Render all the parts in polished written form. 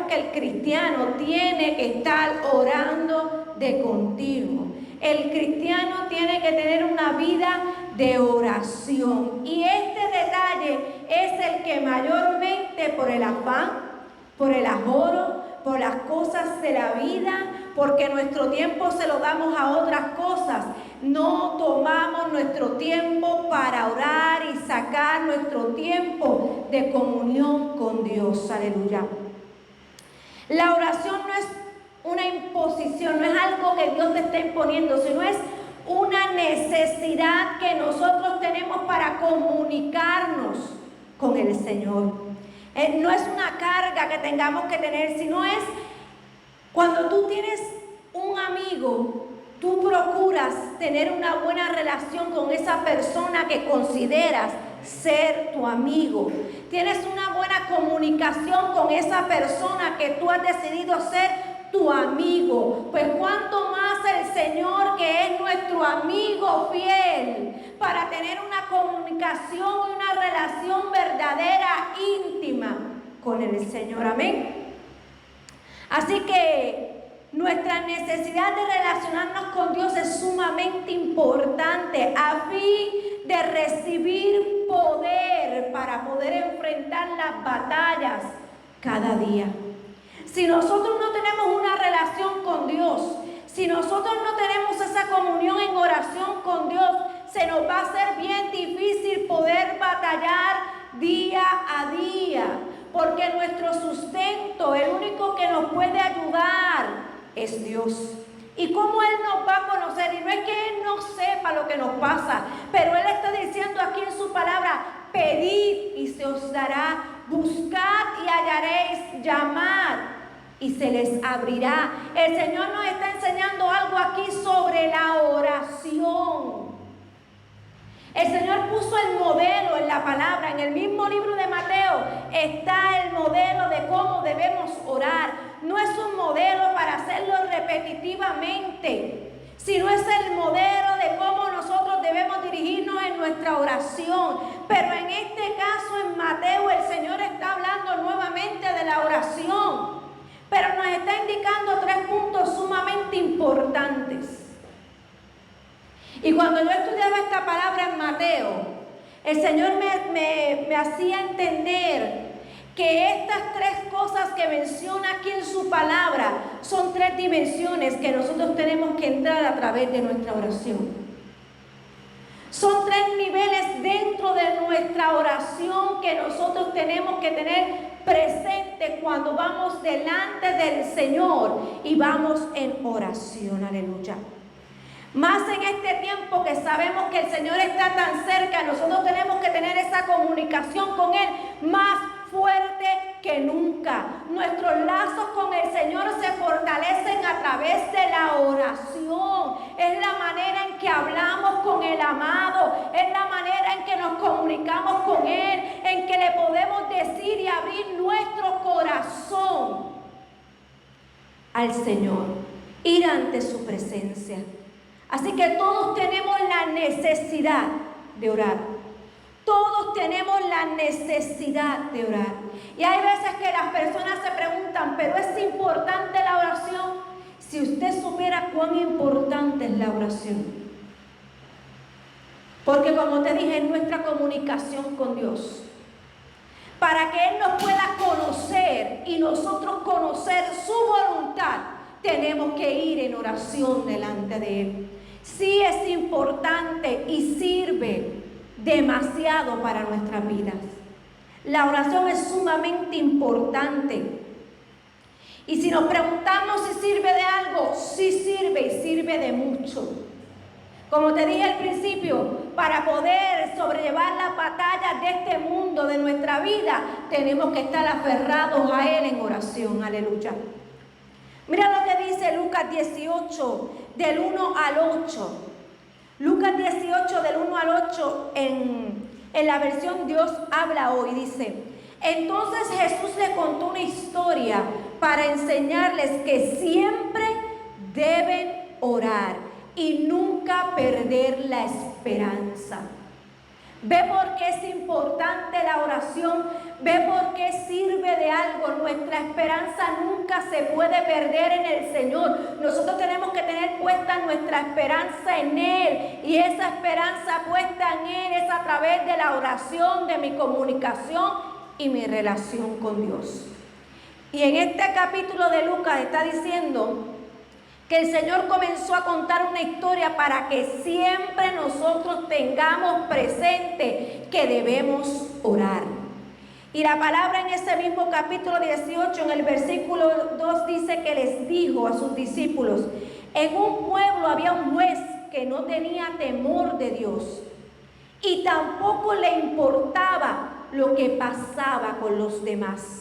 que el cristiano tiene que estar orando de continuo. El cristiano tiene que tener una vida de oración. Y este detalle es el que mayormente por el afán, por el ajoro, por las cosas de la vida, porque nuestro tiempo se lo damos a otras cosas, no tomamos nuestro tiempo para orar y sacar nuestro tiempo de comunión con Dios. Aleluya. La oración no es una imposición, no es algo que Dios te está imponiendo, sino es una necesidad que nosotros tenemos para comunicarnos con el Señor. No es una carga que tengamos que tener, sino es cuando tú tienes un amigo, tú procuras tener una buena relación con esa persona que consideras ser tu amigo. Tienes una buena comunicación con esa persona que tú has decidido ser tu amigo. Pues cuánto más el Señor, que es nuestro amigo fiel, para tener una comunicación y una relación verdadera, íntima con el Señor. Amén. Así que nuestra necesidad de relacionarnos con Dios es sumamente importante a fin de recibir poder para poder enfrentar las batallas cada día. Si nosotros no tenemos una relación con Dios, si nosotros no tenemos esa comunión en oración con Dios, se nos va a hacer bien difícil poder batallar día a día, porque nuestro sustento, el único que nos puede ayudar, es Dios. ¿Y cómo Él nos va a conocer? Y no es que Él no sepa lo que nos pasa, pero Él está diciendo aquí en su palabra: pedid y se os dará, buscad y hallaréis, llamad y se les abrirá. El Señor nos está enseñando algo aquí sobre la oración. El Señor puso el modelo en la palabra. En el mismo libro de Mateo está el modelo de cómo debemos orar. No es un modelo para hacerlo repetitivamente, sino es el modelo de cómo nosotros debemos dirigirnos en nuestra oración. Pero en este caso, en Mateo, el Señor está hablando nuevamente de la oración, pero nos está indicando 3 puntos sumamente importantes. Y cuando yo estudiaba esta palabra en Mateo, el Señor me hacía entender que estas 3 cosas que menciona aquí en su palabra son 3 dimensiones que nosotros tenemos que entrar a través de nuestra oración. Son 3 niveles dentro de nuestra oración que nosotros tenemos que tener presente cuando vamos delante del Señor y vamos en oración. Aleluya. Más en este tiempo que sabemos que el Señor está tan cerca, nosotros tenemos que tener esa comunicación con Él más fuerte que nunca. Nuestros lazos con el Señor se fortalecen a través de la oración. Es la manera en que hablamos con el amado, es la manera en que nos comunicamos con Él, en que le podemos decir y abrir nuestro corazón al Señor, ir ante su presencia. Así que todos tenemos la necesidad de orar. Todos tenemos la necesidad de orar. Y hay veces que las personas se preguntan: ¿pero es importante la oración? Si usted supiera cuán importante es la oración. Porque como te dije, es nuestra comunicación con Dios. Para que Él nos pueda conocer y nosotros conocer su voluntad, tenemos que ir en oración delante de Él. Sí es importante y sirve demasiado para nuestras vidas. La oración es sumamente importante. Y si nos preguntamos si sirve de algo, sí sirve y sirve de mucho. Como te dije al principio, para poder sobrellevar las batallas de este mundo, de nuestra vida, tenemos que estar aferrados a Él en oración. Aleluya. Mira lo que dice Lucas 18, del 1 al 8. Lucas 18, del 1 al 8, en la versión Dios habla hoy, dice: entonces Jesús le contó una historia para enseñarles que siempre deben orar y nunca perder la esperanza. Ve por qué es importante la oración. Ve por qué sirve de algo. Nuestra esperanza nunca se puede perder en el Señor. Nosotros tenemos que tener puesta nuestra esperanza en Él. Y esa esperanza puesta en Él es a través de la oración, de mi comunicación y mi relación con Dios. Y en este capítulo de Lucas está diciendo que el Señor comenzó a contar una historia para que siempre nosotros tengamos presente que debemos orar. Y la palabra en ese mismo capítulo 18, en el versículo 2, dice que les dijo a sus discípulos: en un pueblo había un juez que no tenía temor de Dios y tampoco le importaba lo que pasaba con los demás.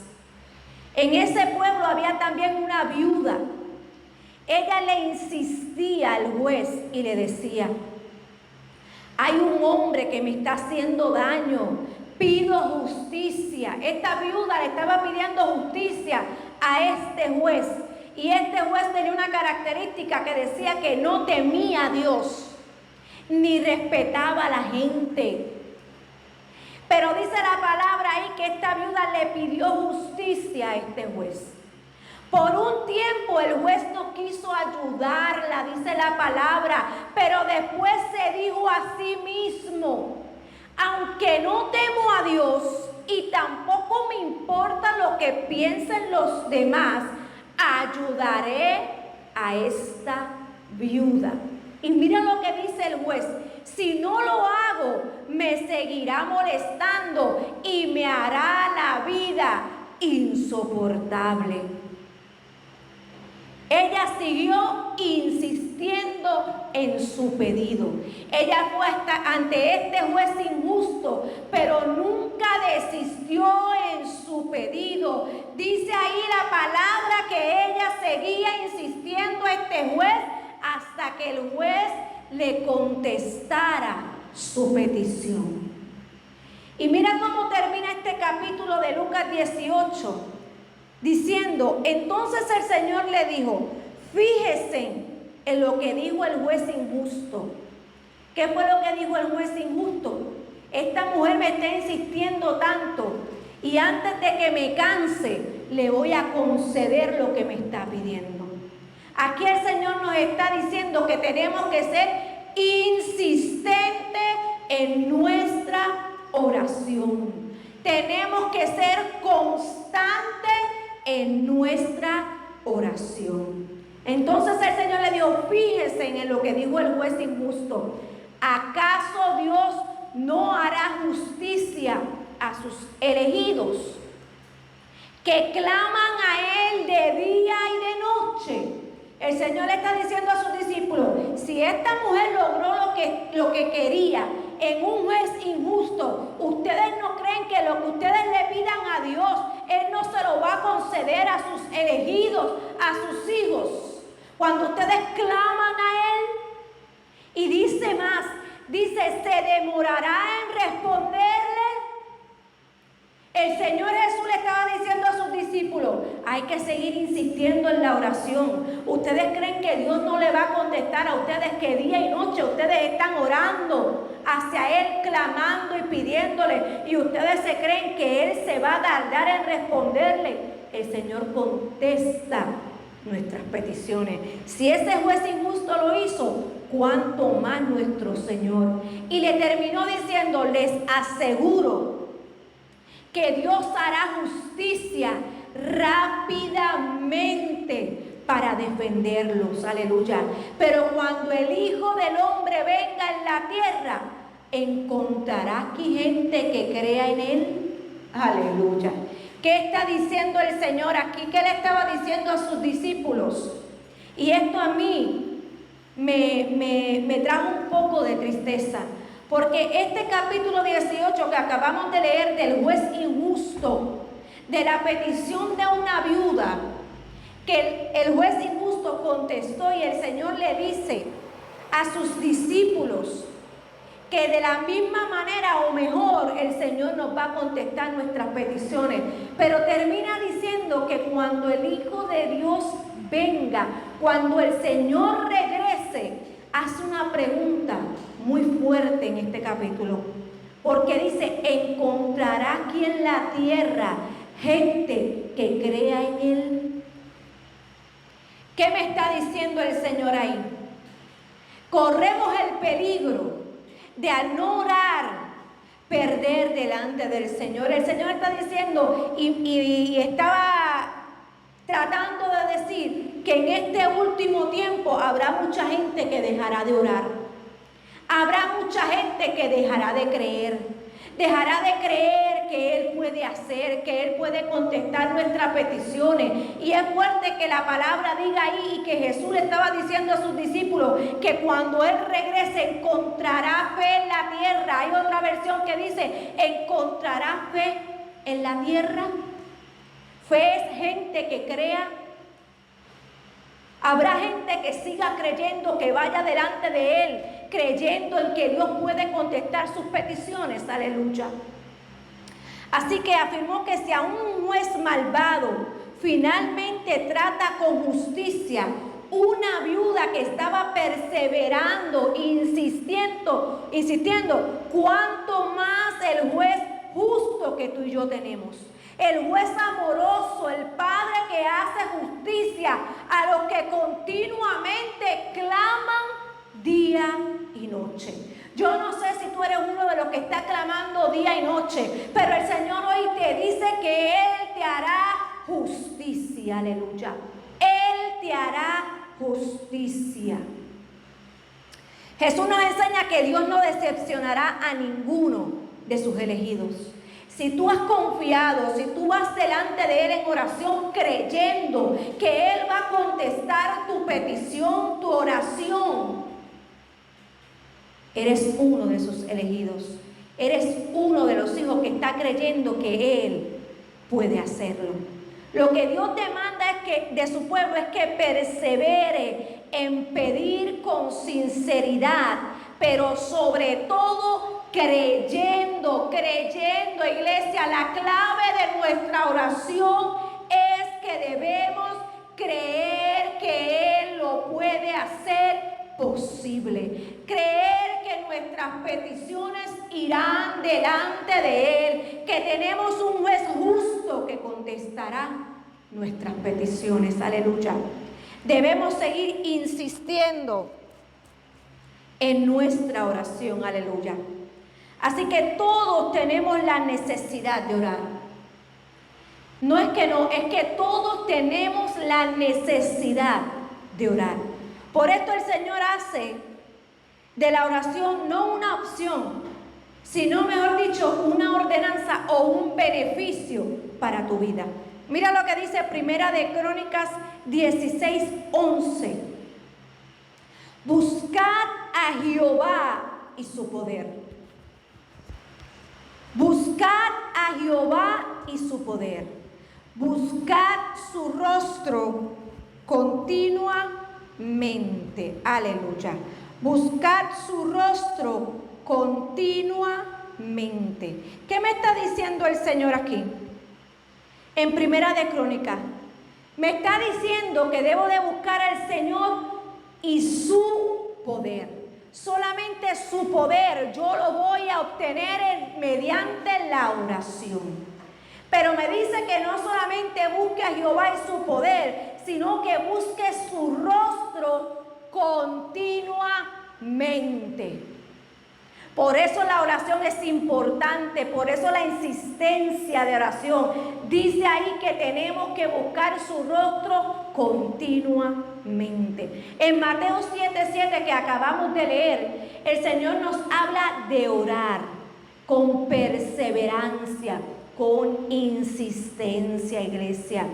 En ese pueblo había también una viuda. Ella le insistía al juez y le decía: hay un hombre que me está haciendo daño, pido justicia. Esta viuda le estaba pidiendo justicia a este juez. Y este juez tenía una característica que decía que no temía a Dios, ni respetaba a la gente. Pero dice la palabra ahí que esta viuda le pidió justicia a este juez. Por un tiempo el juez no quiso ayudarla, dice la palabra, pero después se dijo a sí mismo: aunque no temo a Dios y tampoco me importa lo que piensen los demás, ayudaré a esta viuda. Y mira lo que dice el juez: si no lo hago, me seguirá molestando y me hará la vida insoportable. Ella siguió insistiendo en su pedido. Ella fue ante este juez injusto, pero nunca desistió en su pedido. Dice ahí la palabra que ella seguía insistiendo a este juez hasta que el juez le contestara su petición. Y mira cómo termina este capítulo de Lucas 18. Diciendo: entonces el Señor le dijo: fíjese en lo que dijo el juez injusto. ¿Qué fue lo que dijo el juez injusto? Esta mujer me está insistiendo tanto y antes de que me canse le voy a conceder lo que me está pidiendo. Aquí el Señor nos está diciendo que tenemos que ser insistentes en nuestra oración. Tenemos que ser constantes en nuestra oración. Entonces el Señor le dijo: fíjese en lo que dijo el juez injusto. ¿Acaso Dios no hará justicia a sus elegidos que claman a Él de día y de noche? El Señor le está diciendo a sus discípulos: si esta mujer logró lo que quería en un juez injusto, ¿ustedes no creen que lo que ustedes le pidan a Dios, Él no se lo va a conceder a sus elegidos, a sus hijos, cuando ustedes claman a Él? Y dice más, dice: ¿se demorará en responderle? El Señor Jesús le estaba diciendo a sus discípulos: hay que seguir insistiendo en la oración. ¿Ustedes creen que Dios no le va a contestar a ustedes que día y noche ustedes están orando hacia Él, clamando y pidiéndole, y ustedes se creen que Él se va a tardar en responderle? El Señor contesta nuestras peticiones. Si ese juez injusto lo hizo, cuánto más nuestro Señor. Y le terminó diciendo: les aseguro que Dios hará justicia rápidamente para defenderlos. Aleluya. Pero cuando el Hijo del Hombre venga en la tierra, ¿encontrará aquí gente que crea en Él? Aleluya. ¿Qué está diciendo el Señor aquí? ¿Qué le estaba diciendo a sus discípulos? Y esto a mí me trajo un poco de tristeza. Porque este capítulo 18 que acabamos de leer del juez injusto, de la petición de una viuda, que el juez injusto contestó, y el Señor le dice a sus discípulos que de la misma manera o mejor el Señor nos va a contestar nuestras peticiones. Pero termina diciendo que cuando el Hijo de Dios venga, cuando el Señor regrese, hace una pregunta muy fuerte en este capítulo. porque dice, encontrará aquí en la tierra gente que crea en Él. ¿Qué me está diciendo el Señor ahí? Corremos el peligro de al no orar, perder delante del Señor. El Señor está diciendo y estaba tratando de decir que en este último tiempo habrá mucha gente que dejará de orar. Habrá mucha gente que dejará de creer. Dejará de creer que Él puede hacer, que Él puede contestar nuestras peticiones. Y es fuerte que la palabra diga ahí y que Jesús le estaba diciendo a sus discípulos que cuando Él regrese encontrará fe en la tierra. Hay otra versión que dice, encontrará fe en la tierra. Fe es gente que crea. Habrá gente que siga creyendo, que vaya delante de Él, creyendo en que Dios puede contestar sus peticiones. Aleluya. Así que afirmó que si aún un juez malvado finalmente trata con justicia una viuda que estaba perseverando, insistiendo, cuánto más el juez justo que tú y yo tenemos. El juez amoroso, el Padre que hace justicia a los que continuamente claman día y noche. Yo no sé si tú eres uno de los que está clamando día y noche, pero el Señor hoy te dice que Él te hará justicia. Aleluya. Él te hará justicia. Jesús nos enseña que Dios no decepcionará a ninguno de sus elegidos. Si tú has confiado, si tú vas delante de Él en oración creyendo que Él va a contestar tu petición, tu oración, eres uno de sus elegidos. Eres uno de los hijos que está creyendo que Él puede hacerlo. Lo que Dios demanda de su pueblo es que persevere en pedir con sinceridad, pero sobre todo creyendo, iglesia. La clave de nuestra oración es que debemos creer que Él lo puede hacer posible. Creer que nuestras peticiones irán delante de Él, que tenemos un juez justo que contestará nuestras peticiones. Aleluya. Debemos seguir insistiendo en nuestra oración. Aleluya. Así que todos tenemos la necesidad de orar. No es que no, es que todos tenemos la necesidad de orar. Por esto el Señor hace de la oración no una opción, sino, mejor dicho, una ordenanza o un beneficio para tu vida. Mira lo que dice Primera de Crónicas 16:11. Buscad a Jehová y su poder. Buscad a Jehová y su poder. Buscad su rostro continuamente. Aleluya. Buscad su rostro continuamente. ¿Qué me está diciendo el Señor aquí? En Primera de Crónicas. Me está diciendo que debo de buscar al Señor y su poder. Solamente su poder yo lo voy a obtener mediante la oración. Pero me dice que no solamente busque a Jehová y su poder, sino que busque su rostro continuamente. Por eso la oración es importante, por eso la insistencia de oración. Dice ahí que tenemos que buscar su rostro continuamente. En Mateo 7:7 que acabamos de leer, el Señor nos habla de orar con perseverancia, con insistencia, iglesia.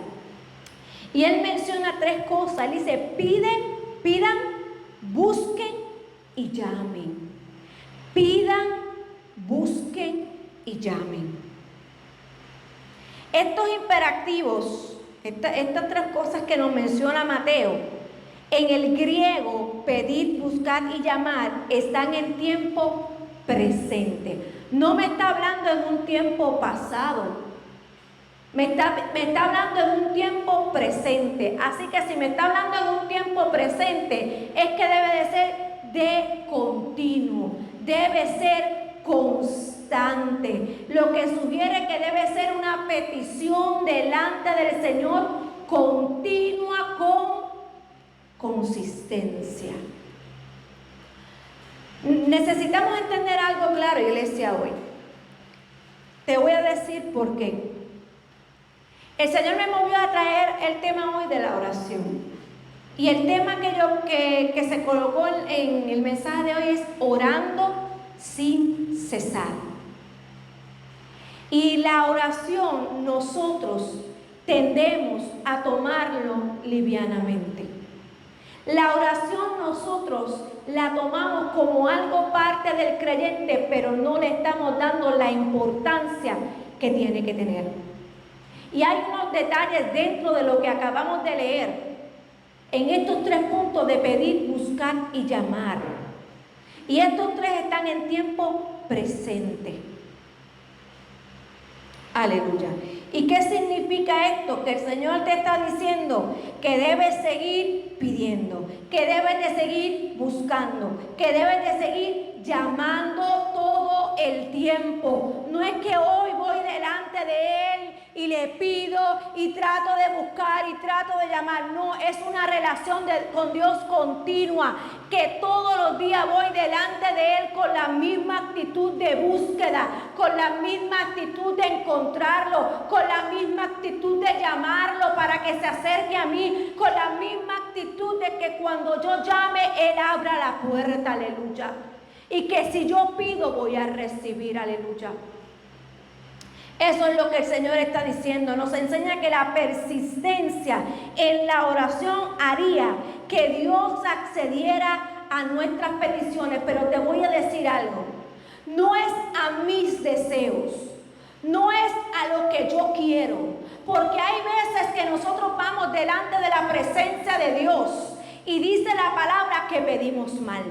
Y Él menciona 3 cosas. Él dice, pidan, busquen y llamen. Pidan, busquen y llamen. Estos imperativos, estas 3 cosas que nos menciona Mateo, en el griego, pedir, buscar y llamar, están en tiempo presente. No me está hablando en un tiempo pasado. Me está hablando en un tiempo presente. Así que si me está hablando en un tiempo presente, es que debe de ser de continuo. Debe ser constante, lo que sugiere que debe ser una petición delante del Señor continua con consistencia. Necesitamos entender algo claro, iglesia, hoy. Te voy a decir por qué. El Señor me movió a traer el tema hoy de la oración. Y el tema que se colocó en el mensaje de hoy es orando sin cesar. Y la oración nosotros tendemos a tomarlo livianamente. La oración nosotros la tomamos como algo parte del creyente, pero no le estamos dando la importancia que tiene que tener. Y hay unos detalles dentro de lo que acabamos de leer, en estos 3 puntos de pedir, buscar y llamar. Y estos 3 están en tiempo presente. Aleluya. ¿Y qué significa esto? Que el Señor te está diciendo que debes seguir pidiendo, que debes de seguir buscando, que debes de seguir llamando todo el tiempo. No es que hoy voy delante de Él y le pido y trato de buscar y trato de llamar. No, es una relación con Dios continua, que todos los días voy delante de Él con la misma actitud de búsqueda, con la misma actitud de encontrarlo, con la misma actitud de llamarlo para que se acerque a mí, con la misma actitud de que cuando yo llame, Él abra la puerta, aleluya. Y que si yo pido, voy a recibir, aleluya. Eso es lo que el Señor está diciendo. Nos enseña que la persistencia en la oración haría que Dios accediera a nuestras peticiones. Pero te voy a decir algo. No es a mis deseos, no es a lo que yo quiero. Porque hay veces que nosotros vamos delante de la presencia de Dios y dice la palabra que pedimos mal.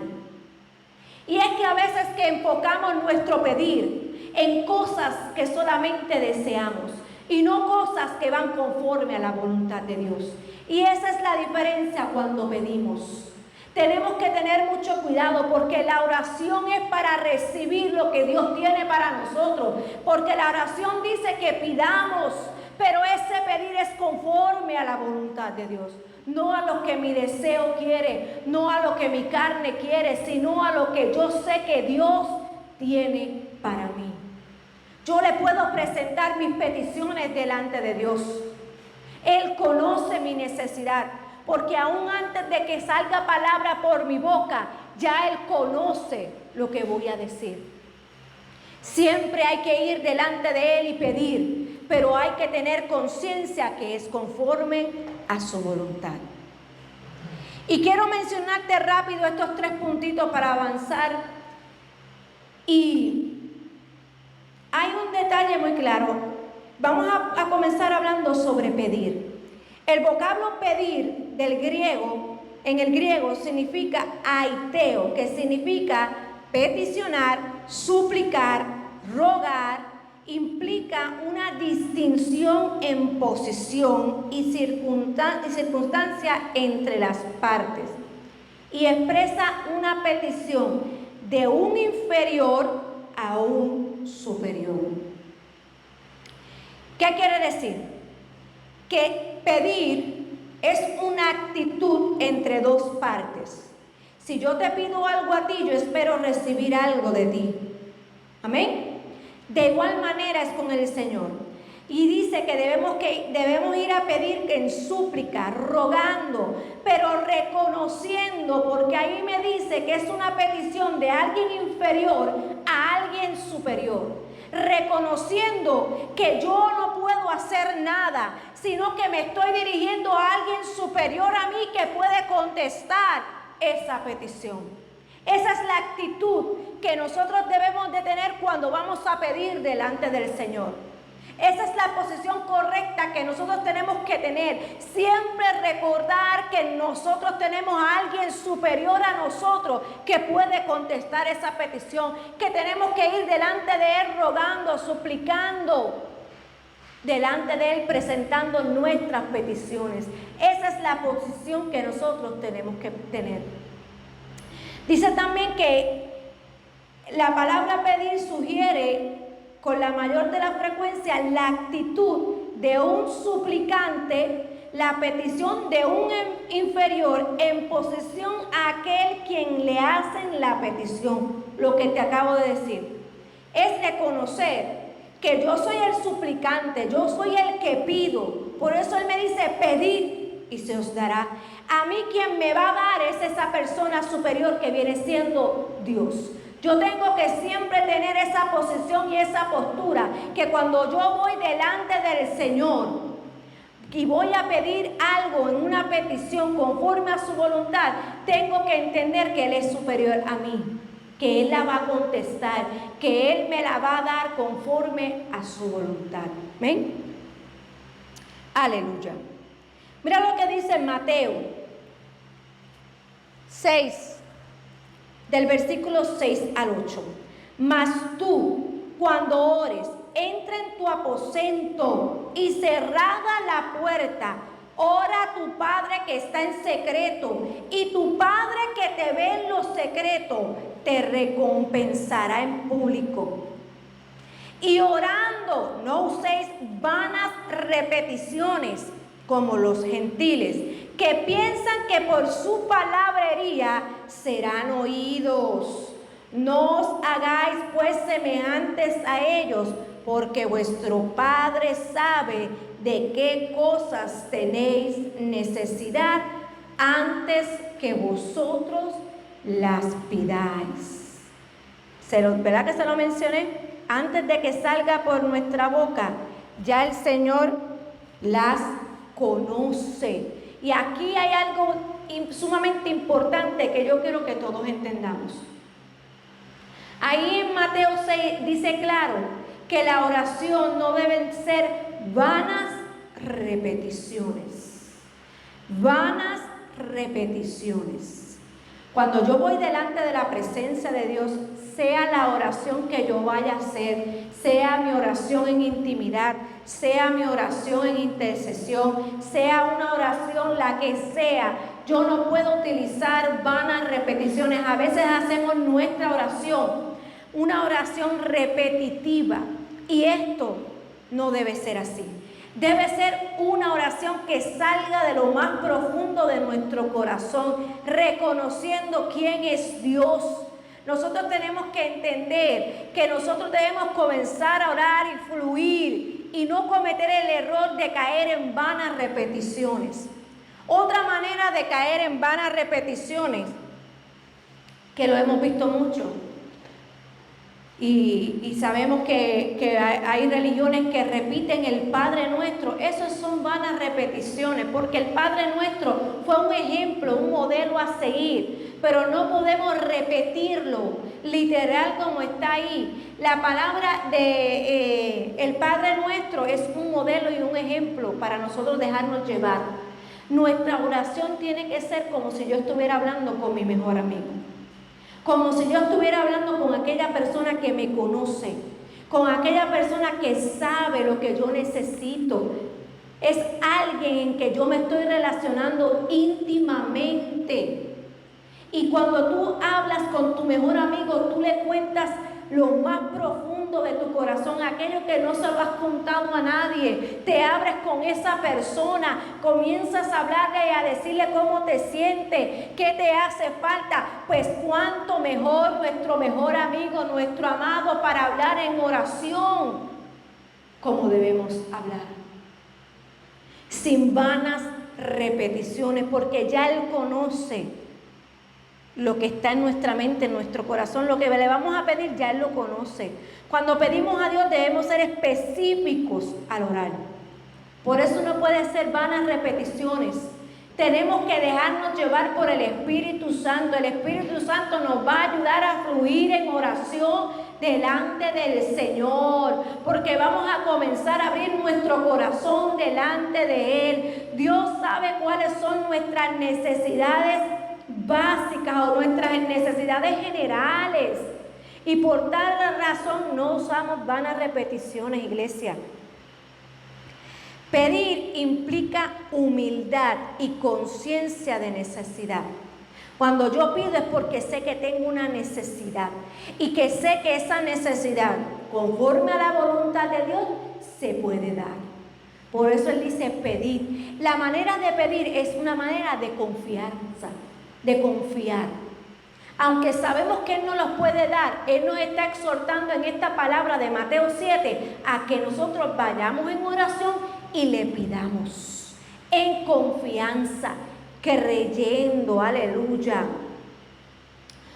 Y es que a veces que enfocamos nuestro pedir en cosas que solamente deseamos y no cosas que van conforme a la voluntad de Dios. Y esa es la diferencia cuando pedimos. Tenemos que tener mucho cuidado porque la oración es para recibir lo que Dios tiene para nosotros. Porque la oración dice que pidamos, pero ese pedir es conforme a la voluntad de Dios. No a lo que mi deseo quiere, no a lo que mi carne quiere, sino a lo que yo sé que Dios tiene para mí. Yo le puedo presentar mis peticiones delante de Dios. Él conoce mi necesidad, porque aún antes de que salga palabra por mi boca, ya Él conoce lo que voy a decir. Siempre hay que ir delante de Él y pedir, pero hay que tener conciencia que es conforme a su voluntad. Y quiero mencionarte rápido estos 3 puntitos para avanzar. Y hay un detalle muy claro. Vamos a comenzar hablando sobre pedir. El vocablo pedir del griego, en el griego significa aiteo, que significa peticionar, suplicar, rogar. Implica una distinción en posición y circunstancia entre las partes y expresa una petición de un inferior a un superior. ¿Qué quiere decir? Que pedir es una actitud entre 2 partes. Si yo te pido algo a ti, yo espero recibir algo de ti. Amén. De igual manera es con el Señor. Y dice que debemos ir a pedir en súplica, rogando, pero reconociendo, porque ahí me dice que es una petición de alguien inferior a alguien superior. Reconociendo que yo no puedo hacer nada, sino que me estoy dirigiendo a alguien superior a mí que puede contestar esa petición. Esa es la actitud que nosotros debemos de tener cuando vamos a pedir delante del Señor. Esa es la posición correcta que nosotros tenemos que tener. Siempre recordar que nosotros tenemos a alguien superior a nosotros que puede contestar esa petición. Que tenemos que ir delante de Él rogando, suplicando. Delante de Él presentando nuestras peticiones. Esa es la posición que nosotros tenemos que tener. Dice también que La palabra pedir sugiere con la mayor de la frecuencia la actitud de un suplicante, la petición de un inferior en posición a aquel quien le hacen la petición. Lo que te acabo de decir es reconocer que yo soy el suplicante, yo soy el que pido. Por eso Él me dice, pedid y se os dará. A mí quien me va a dar es esa persona superior que viene siendo Dios. Yo tengo que siempre tener esa posición y esa postura, que cuando yo voy delante del Señor y voy a pedir algo en una petición conforme a su voluntad, tengo que entender que Él es superior a mí, que Él la va a contestar, que Él me la va a dar conforme a su voluntad. ¿Ven? Aleluya. Mira lo que dice en Mateo 6, del versículo 6 al 8. Mas tú, cuando ores, entra en tu aposento y cerrada la puerta, ora a tu Padre que está en secreto, y tu Padre que te ve en lo secreto te recompensará en público. Y orando, no uséis vanas repeticiones como los gentiles, que piensan que por su palabrería serán oídos. No os hagáis pues semejantes a ellos, porque vuestro Padre sabe de qué cosas tenéis necesidad antes que vosotros las pidáis. ¿Verdad que se lo mencioné? Antes de que salga por nuestra boca, ya el Señor las conoce. Y aquí hay algo sumamente importante que yo quiero que todos entendamos. Ahí en Mateo 6 dice claro que la oración no deben ser vanas repeticiones. Vanas repeticiones. Cuando yo voy delante de la presencia de Dios, sea la oración que yo vaya a hacer, sea mi oración en intimidad, sea mi oración en intercesión, sea una oración la que sea, yo no puedo utilizar vanas repeticiones. A veces hacemos nuestra oración una oración repetitiva, y esto no debe ser así. Debe ser una oración que salga de lo más profundo de nuestro corazón, reconociendo quién es Dios. Nosotros tenemos que entender que nosotros debemos comenzar a orar y fluir y no cometer el error de caer en vanas repeticiones. Otra manera de caer en vanas repeticiones, que lo hemos visto mucho, y sabemos que hay religiones que repiten el Padre Nuestro. Esas son vanas repeticiones, porque el Padre Nuestro fue un ejemplo, un modelo a seguir, pero no podemos repetirlo literal como está ahí. La palabra de el Padre Nuestro es un modelo y un ejemplo para nosotros dejarnos llevar. Nuestra oración tiene que ser como si yo estuviera hablando con mi mejor amigo, como si yo estuviera hablando con aquella persona que me conoce, con aquella persona que sabe lo que yo necesito. Es alguien en que yo me estoy relacionando íntimamente. Y cuando tú hablas con tu mejor amigo, tú le cuentas lo más profundo de tu corazón, aquello que no se lo has contado a nadie. Te abres con esa persona, comienzas a hablarle y a decirle cómo te sientes, qué te hace falta. Pues cuánto mejor nuestro mejor amigo, nuestro amado, para hablar en oración como debemos hablar, sin vanas repeticiones, porque ya Él conoce lo que está en nuestra mente, en nuestro corazón. Lo que le vamos a pedir ya Él lo conoce. Cuando pedimos a Dios debemos ser específicos al orar. Por eso no puede ser vanas repeticiones. Tenemos que dejarnos llevar por el Espíritu Santo. El Espíritu Santo nos va a ayudar a fluir en oración delante del Señor, porque vamos a comenzar a abrir nuestro corazón delante de Él. Dios sabe cuáles son nuestras necesidades básicas o nuestras necesidades generales, y por tal razón no usamos vanas repeticiones, iglesia. Pedir implica humildad y conciencia de necesidad. Cuando yo pido es porque sé que tengo una necesidad y que sé que esa necesidad, conforme a la voluntad de Dios, se puede dar. Por eso Él dice pedir. La manera de pedir es una manera de confianza, de confiar. Aunque sabemos que Él no los puede dar, Él nos está exhortando en esta palabra de Mateo 7 a que nosotros vayamos en oración y le pidamos en confianza, creyendo, aleluya.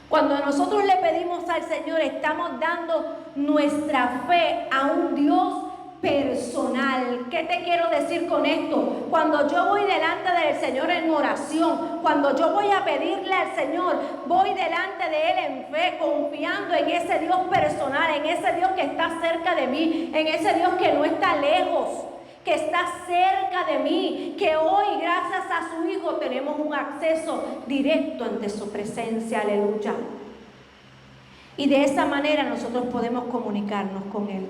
Cuando nosotros le pedimos al Señor, estamos dando nuestra fe a un Dios personal. ¿Qué te quiero decir con esto? Cuando yo voy delante del Señor en oración, cuando yo voy a pedirle al Señor, voy delante de Él en fe, confiando en ese Dios personal, en ese Dios que está cerca de mí, en ese Dios que no está lejos, que está cerca de mí, que hoy gracias a su Hijo tenemos un acceso directo ante su presencia, aleluya. Y de esa manera nosotros podemos comunicarnos con Él.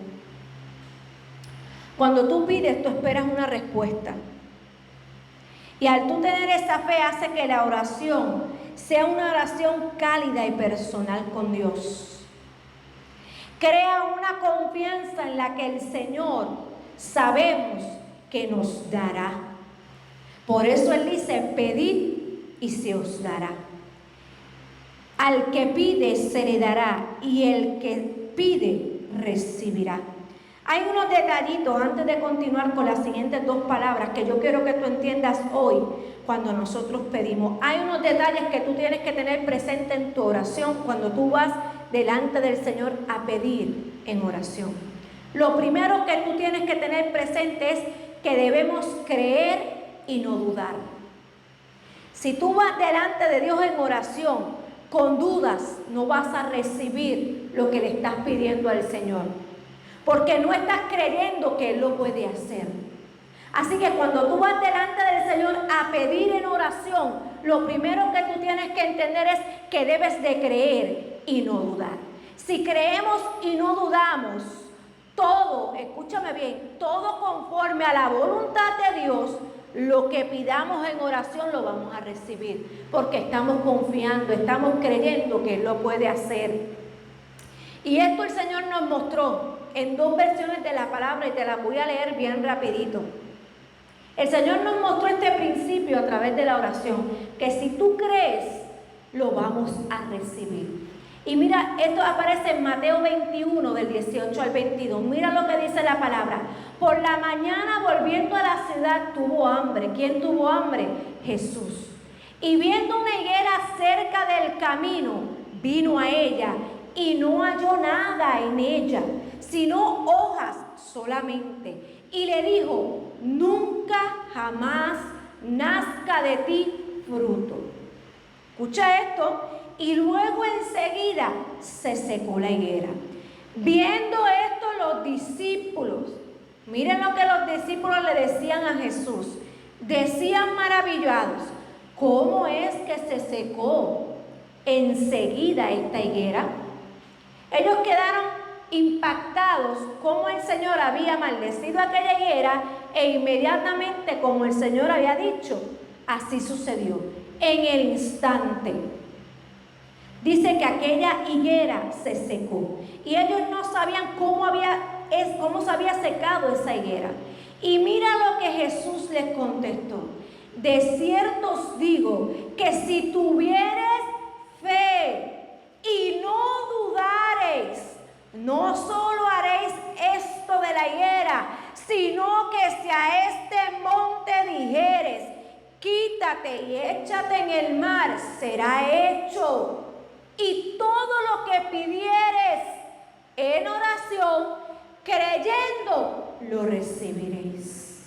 Cuando tú pides, tú esperas una respuesta. Y al tú tener esa fe hace que la oración sea una oración cálida y personal con Dios. Crea una confianza en la que el Señor sabemos que nos dará. Por eso Él dice, pedid y se os dará. Al que pide se le dará y el que pide recibirá. Hay unos detallitos antes de continuar con las siguientes dos palabras que yo quiero que tú entiendas hoy cuando nosotros pedimos. Hay unos detalles que tú tienes que tener presente en tu oración cuando tú vas delante del Señor a pedir en oración. Lo primero que tú tienes que tener presente es que debemos creer y no dudar. Si tú vas delante de Dios en oración con dudas, no vas a recibir lo que le estás pidiendo al Señor. Porque no estás creyendo que Él lo puede hacer. Así que cuando tú vas delante del Señor a pedir en oración, lo primero que tú tienes que entender es que debes de creer y no dudar. Si creemos y no dudamos, todo, escúchame bien, todo conforme a la voluntad de Dios, lo que pidamos en oración lo vamos a recibir. Porque estamos confiando, estamos creyendo que Él lo puede hacer. Y esto el Señor nos mostró en dos versiones de la palabra y te la voy a leer bien rapidito. El Señor nos mostró este principio a través de la oración, que si tú crees, lo vamos a recibir. Y mira, esto aparece en Mateo 21, del 18 al 22. Mira lo que dice la palabra. Por la mañana, volviendo a la ciudad, tuvo hambre. ¿Quién tuvo hambre? Jesús. Y viendo una higuera cerca del camino, vino a ella y no halló nada en ella, sino hojas solamente. Y le dijo, nunca jamás nazca de ti fruto. Escucha esto. Y luego enseguida se secó la higuera. Viendo esto los discípulos, miren lo que los discípulos le decían a Jesús. Decían maravillados, ¿cómo es que se secó enseguida esta higuera? Ellos quedaron impactados como el Señor había maldecido aquella higuera e inmediatamente como el Señor había dicho, así sucedió, en el instante. Dice que aquella higuera se secó y ellos no sabían cómo se había secado esa higuera. Y mira lo que Jesús les contestó. De cierto os digo que si tuviereis fe y no dudareis, no solo haréis esto de la higuera, sino que si a este monte dijeres, quítate y échate en el mar, será hecho. Y todo lo que pidieres en oración, creyendo, lo recibiréis.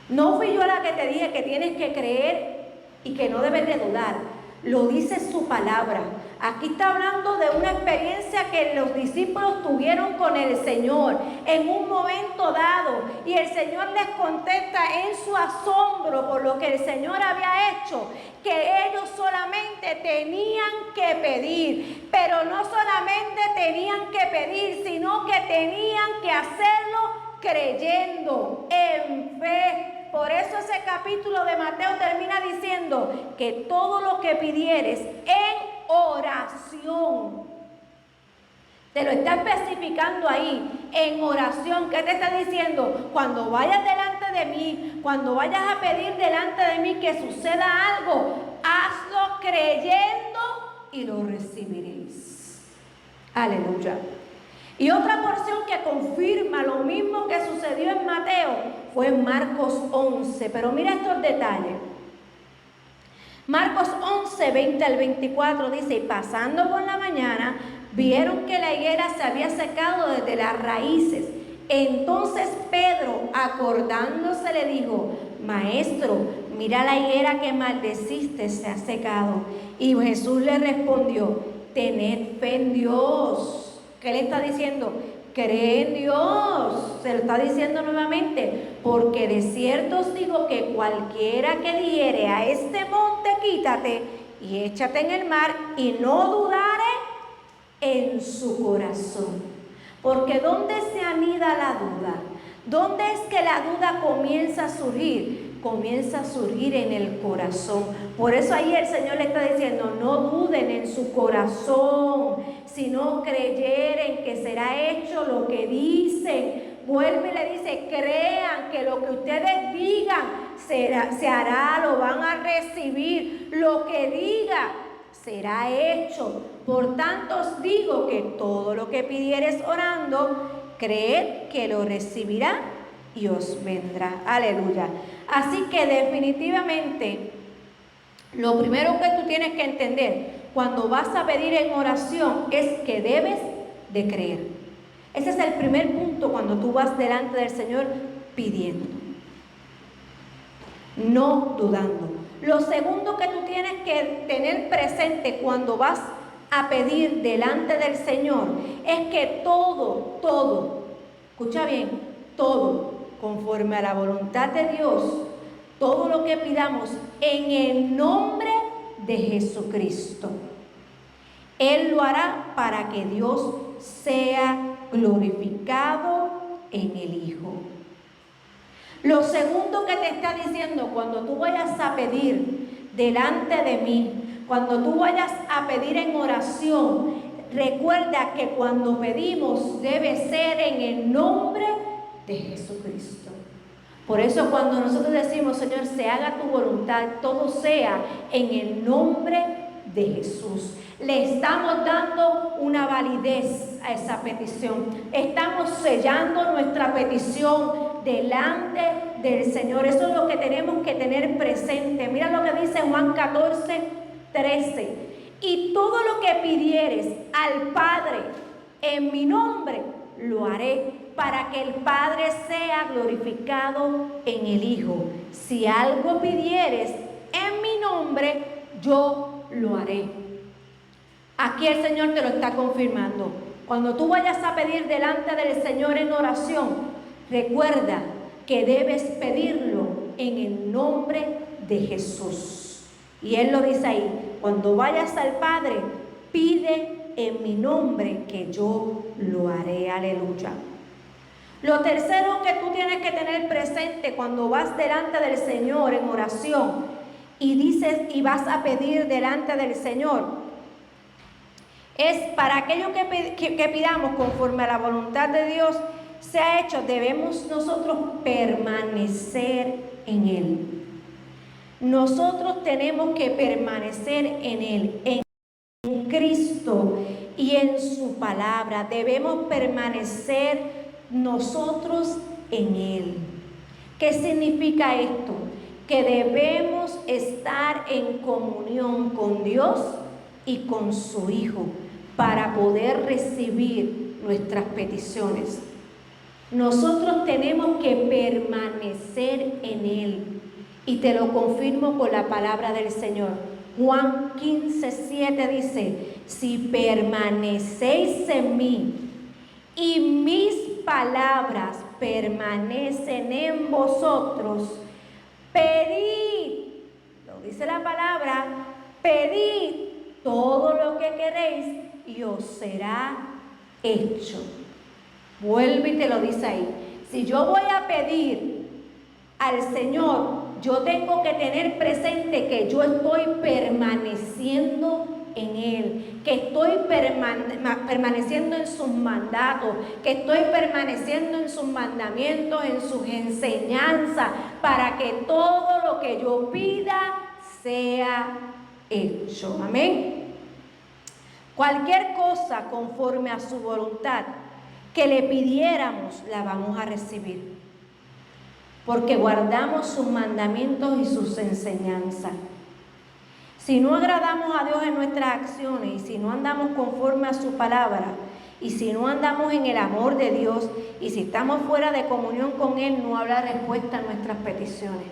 No fui yo la que te dije que tienes que creer y que no debes de dudar. Lo dice su palabra. Aquí está hablando de una experiencia que los discípulos tuvieron con el Señor en un momento dado. Y el Señor les contesta en su asombro por lo que el Señor había hecho, que ellos solamente tenían que pedir. Pero no solamente tenían que pedir, sino que tenían que hacerlo creyendo, en fe, por eso ese capítulo de Mateo termina diciendo que todo lo que pidieres en oración, te lo está especificando ahí, en oración. ¿Qué te está diciendo? Cuando vayas delante de mí, cuando vayas a pedir delante de mí que suceda algo, hazlo creyendo y lo recibiréis. Aleluya. Y otra porción que confirma lo mismo que sucedió en Mateo fue en Marcos 11. Pero mira estos detalles. Marcos 11, 20 al 24 dice: y pasando por la mañana, vieron que la higuera se había secado desde las raíces. Entonces Pedro, acordándose, le dijo: Maestro, mira la higuera que maldeciste, se ha secado. Y Jesús le respondió: tened fe en Dios. ¿Qué le está diciendo? Cree en Dios. Se lo está diciendo nuevamente, porque de cierto os digo que cualquiera que dijere a este monte, quítate y échate en el mar, y no dudare en su corazón. Porque ¿dónde se anida la duda? ¿Dónde es que la duda comienza a surgir? Comienza a surgir en el corazón. Por eso ahí el Señor le está diciendo: no duden en su corazón, sino creyeren que será hecho lo que dicen. Vuelve y le dice: crean que lo que ustedes digan se hará, lo van a recibir. Lo que diga será hecho. Por tanto os digo que todo lo que pidieres orando, creed que lo recibirá y os vendrá. Aleluya. Así que definitivamente lo primero que tú tienes que entender cuando vas a pedir en oración es que debes de creer. Ese es el primer punto cuando tú vas delante del Señor pidiendo, no dudando. Lo segundo que tú tienes que tener presente cuando vas a pedir delante del Señor es que todo, escucha bien, todo, conforme a la voluntad de Dios, todo lo que pidamos en el nombre de Jesucristo, Él lo hará para que Dios sea glorificado en el Hijo. Lo segundo que te está diciendo, cuando tú vayas a pedir delante de mí, cuando tú vayas a pedir en oración, recuerda que cuando pedimos debe ser en el nombre de Jesucristo. Por eso cuando nosotros decimos: Señor, se haga tu voluntad, todo sea en el nombre de Jesús, le estamos dando una validez a esa petición. Estamos sellando nuestra petición delante del Señor. Eso es lo que tenemos que tener presente. Mira lo que dice Juan 14, 13. Y todo lo que pidieres al Padre en mi nombre, lo haré, para que el Padre sea glorificado en el Hijo. Si algo pidieres en mi nombre, yo lo haré. Aquí el Señor te lo está confirmando. Cuando tú vayas a pedir delante del Señor en oración, recuerda que debes pedirlo en el nombre de Jesús. Y Él lo dice ahí: cuando vayas al Padre, pide en mi nombre, que yo lo haré. Aleluya. Lo tercero que tú tienes que tener presente cuando vas delante del Señor en oración y dices y vas a pedir delante del Señor, es para aquello que pidamos conforme a la voluntad de Dios sea hecho, debemos nosotros permanecer en Él. Nosotros tenemos que permanecer en Él, en Cristo y en su palabra. Debemos permanecer nosotros en Él. ¿Qué significa esto? Que debemos estar en comunión con Dios y con su Hijo para poder recibir nuestras peticiones. Nosotros tenemos que permanecer en Él, y te lo confirmo por la palabra del Señor. Juan 15, 7 dice: si permanecéis en mí y mis palabras permanecen en vosotros, pedid, lo dice la palabra, pedid todo lo que queréis y os será hecho. Vuelve y te lo dice ahí. Si yo voy a pedir al Señor, yo tengo que tener presente que yo estoy permaneciendo en Él, que estoy permaneciendo en sus mandatos, que estoy permaneciendo en sus mandamientos, en sus enseñanzas, para que todo lo que yo pida sea hecho. Amén. Cualquier cosa conforme a su voluntad que le pidiéramos, la vamos a recibir, porque guardamos sus mandamientos y sus enseñanzas. Si no agradamos a Dios en nuestras acciones, y si no andamos conforme a su palabra, y si no andamos en el amor de Dios, y si estamos fuera de comunión con Él, no habrá respuesta a nuestras peticiones.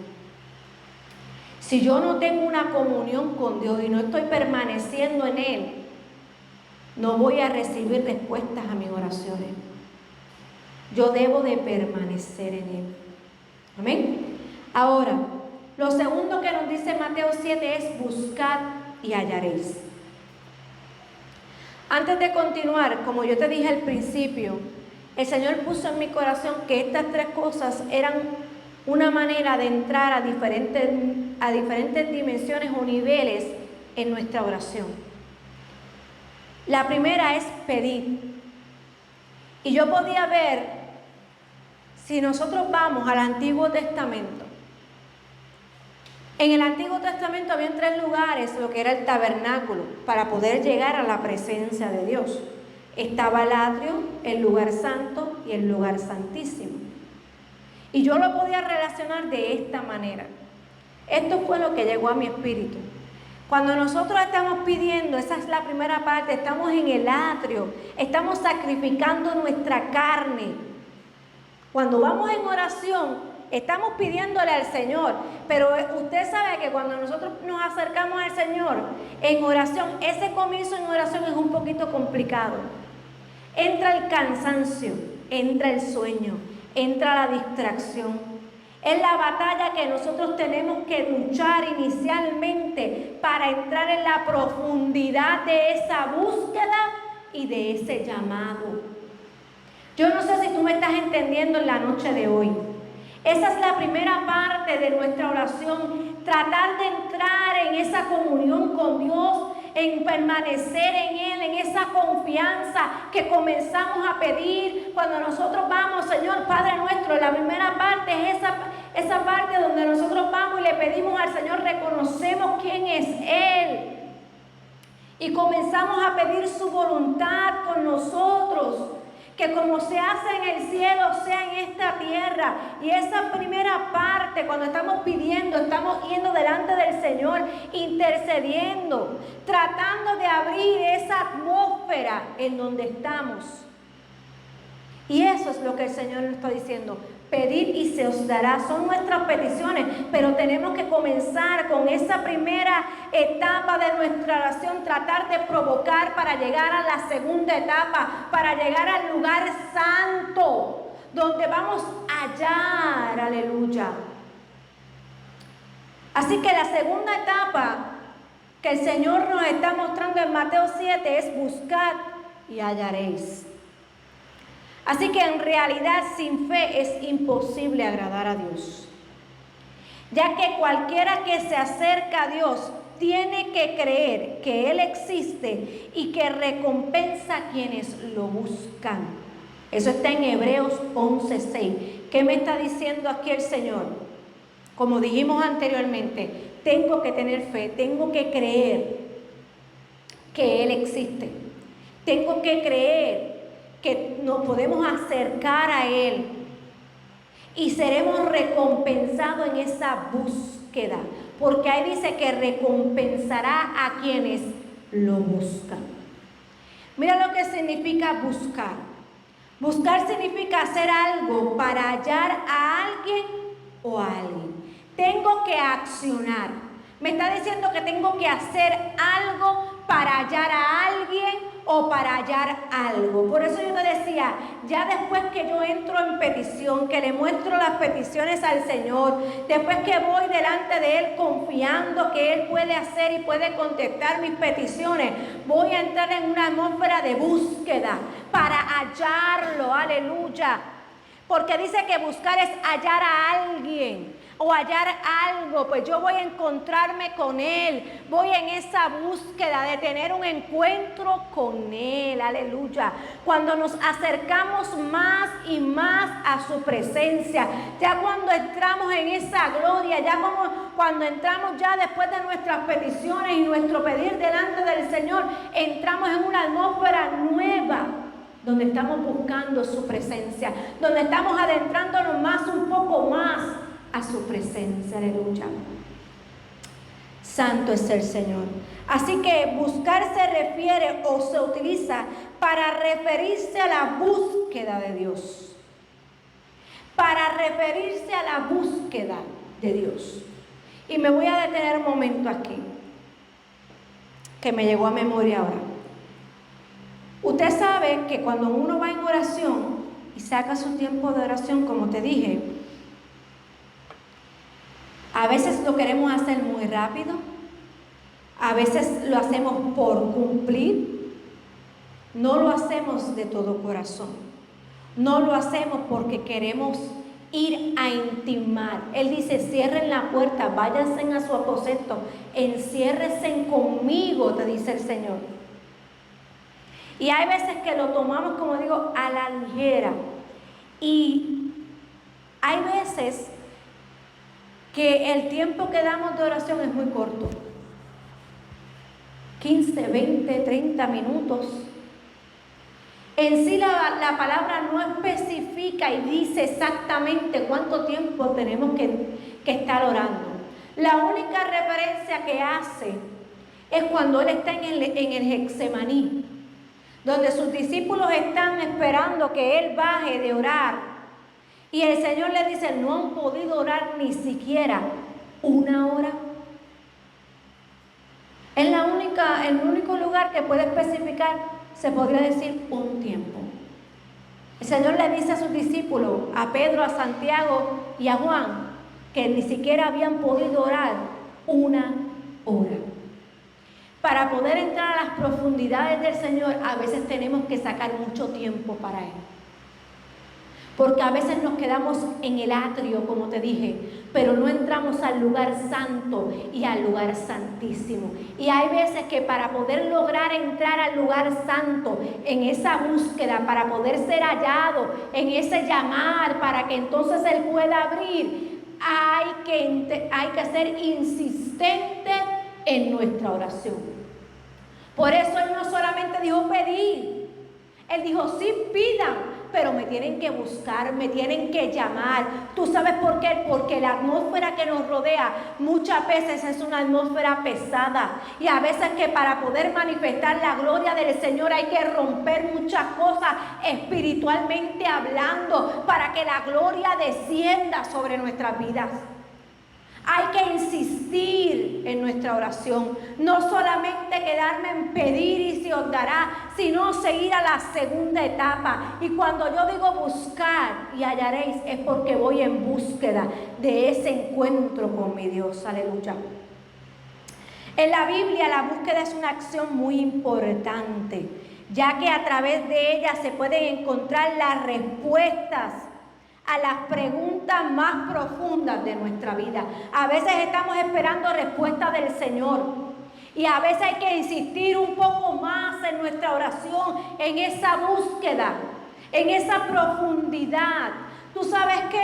Si yo no tengo una comunión con Dios y no estoy permaneciendo en Él, no voy a recibir respuestas a mis oraciones. Yo debo de permanecer en Él. Amén. Ahora, lo segundo que nos dice Mateo 7 es: buscad y hallaréis. Antes de continuar, como yo te dije al principio, el Señor puso en mi corazón que estas tres cosas eran una manera de entrar a diferentes dimensiones o niveles en nuestra oración. La primera es pedir. Y yo podía ver, si nosotros vamos al Antiguo Testamento, en el Antiguo Testamento había 3 lugares, lo que era el tabernáculo, para poder llegar a la presencia de Dios. Estaba el atrio, el lugar santo y el lugar santísimo. Y yo lo podía relacionar de esta manera. Esto fue lo que llegó a mi espíritu. Cuando nosotros estamos pidiendo, esa es la primera parte, estamos en el atrio, estamos sacrificando nuestra carne. Cuando vamos en oración, estamos pidiéndole al Señor, pero usted sabe que cuando nosotros nos acercamos al Señor en oración, ese comienzo en oración es un poquito complicado. Entra el cansancio, entra el sueño, entra la distracción. Es la batalla que nosotros tenemos que luchar inicialmente para entrar en la profundidad de esa búsqueda y de ese llamado. Yo no sé si tú me estás entendiendo en la noche de hoy. Esa es la primera parte de nuestra oración, tratar de entrar en esa comunión con Dios, en permanecer en Él, en esa confianza que comenzamos a pedir cuando nosotros vamos, Señor Padre nuestro. La primera parte es esa parte donde nosotros vamos y le pedimos al Señor, reconocemos quién es Él y comenzamos a pedir su voluntad con nosotros. Que como se hace en el cielo, sea en esta tierra. Y esa primera parte, cuando estamos pidiendo, estamos yendo delante del Señor, intercediendo, tratando de abrir esa atmósfera en donde estamos. Y eso es lo que el Señor nos está diciendo. Pedid y se os dará. Son nuestras peticiones, pero tenemos que comenzar con esa primera etapa de nuestra oración, tratar de provocar para llegar a la segunda etapa, para llegar al lugar santo, donde vamos a hallar, aleluya. Así que la segunda etapa que el Señor nos está mostrando en Mateo 7 es: buscad y hallaréis. Así que en realidad sin fe es imposible agradar a Dios, ya que cualquiera que se acerca a Dios tiene que creer que Él existe y que recompensa a quienes lo buscan. Eso está en Hebreos 11:6. ¿Qué me está diciendo aquí el Señor? Como dijimos anteriormente, tengo que tener fe, tengo que creer que Él existe, tengo que creer que nos podemos acercar a Él y seremos recompensados en esa búsqueda, porque ahí dice que recompensará a quienes lo buscan. Mira lo que significa buscar. Buscar significa hacer algo para hallar a alguien o a alguien. Tengo que accionar. Me está diciendo que tengo que hacer algo para hallar a alguien o para hallar algo. Por eso yo te decía, ya después que yo entro en petición, que le muestro las peticiones al Señor, después que voy delante de Él confiando que Él puede hacer y puede contestar mis peticiones, voy a entrar en una atmósfera de búsqueda para hallarlo, aleluya. Porque dice que buscar es hallar a alguien. o hallar algo, pues yo voy a encontrarme con Él. Voy en esa búsqueda de tener un encuentro con Él. Aleluya. Cuando nos acercamos más y más a su presencia, ya cuando entramos en esa gloria, ya como cuando entramos ya después de nuestras peticiones y nuestro pedir delante del Señor, entramos en una atmósfera nueva, donde estamos buscando su presencia, donde estamos adentrándonos más, un poco más a su presencia. Aleluya. Santo es el Señor. Así que buscar se refiere o se utiliza para referirse a la búsqueda de Dios. Para referirse a la búsqueda de Dios. Y me voy a detener un momento aquí, que me llegó a memoria ahora. Usted sabe que cuando uno va en oración y saca su tiempo de oración, como te dije, a veces lo queremos hacer muy rápido, a veces lo hacemos por cumplir, no lo hacemos de todo corazón, no lo hacemos porque queremos ir a intimar. Él dice: cierren la puerta, váyanse a su aposento, enciérrense conmigo, te dice el Señor. Y hay veces que lo tomamos, como digo, a la ligera. Y hay veces que el tiempo que damos de oración es muy corto. 15, 20, 30 minutos. En sí la palabra no especifica y dice exactamente cuánto tiempo tenemos que estar orando. La única referencia que hace es cuando Él está en el Getsemaní, donde sus discípulos están esperando que Él baje de orar. Y el Señor les dice: no han podido orar ni siquiera una hora. Es el único lugar que puede especificar, se podría decir, un tiempo. El Señor le dice a sus discípulos, a Pedro, a Santiago y a Juan, que ni siquiera habían podido orar una hora. Para poder entrar a las profundidades del Señor, a veces tenemos que sacar mucho tiempo para Él. Porque a veces nos quedamos en el atrio, como te dije, pero no entramos al lugar santo y al lugar santísimo. Y hay veces que para poder lograr entrar al lugar santo, en esa búsqueda, para poder ser hallado, en ese llamar, para que entonces Él pueda abrir, hay que ser insistente en nuestra oración. Por eso Él no solamente dijo pedir, Él dijo: sí, pidan, pero me tienen que buscar, me tienen que llamar. ¿Tú sabes por qué? Porque la atmósfera que nos rodea muchas veces es una atmósfera pesada. Y a veces que para poder manifestar la gloria del Señor hay que romper muchas cosas espiritualmente hablando, para que la gloria descienda sobre nuestras vidas. Hay que insistir en nuestra oración, no solamente quedarme en pedir y se os dará, sino seguir a la segunda etapa. Y cuando yo digo buscar y hallaréis, es porque voy en búsqueda de ese encuentro con mi Dios. Aleluya. En la Biblia la búsqueda es una acción muy importante, ya que a través de ella se pueden encontrar las respuestas a las preguntas más profundas de nuestra vida. A veces estamos esperando respuestas del Señor y a veces hay que insistir un poco más en nuestra oración, en esa búsqueda, en esa profundidad. ¿Tú sabes qué?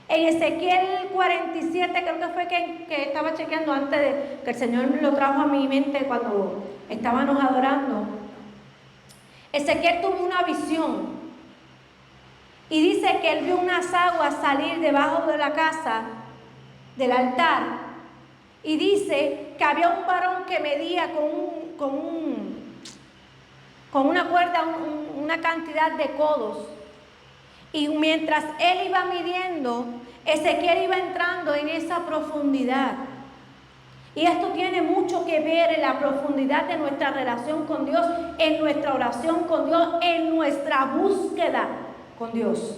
En Ezequiel 47, creo que fue que estaba chequeando antes de que el Señor me lo trajo a mi mente cuando estábamos adorando. Ezequiel tuvo una visión. Y dice que él vio unas aguas salir debajo de la casa, del altar. Y dice que había un varón que medía con una cuerda una cantidad de codos. Y mientras él iba midiendo, Ezequiel iba entrando en esa profundidad. Y esto tiene mucho que ver en la profundidad de nuestra relación con Dios, en nuestra oración con Dios, en nuestra búsqueda con Dios.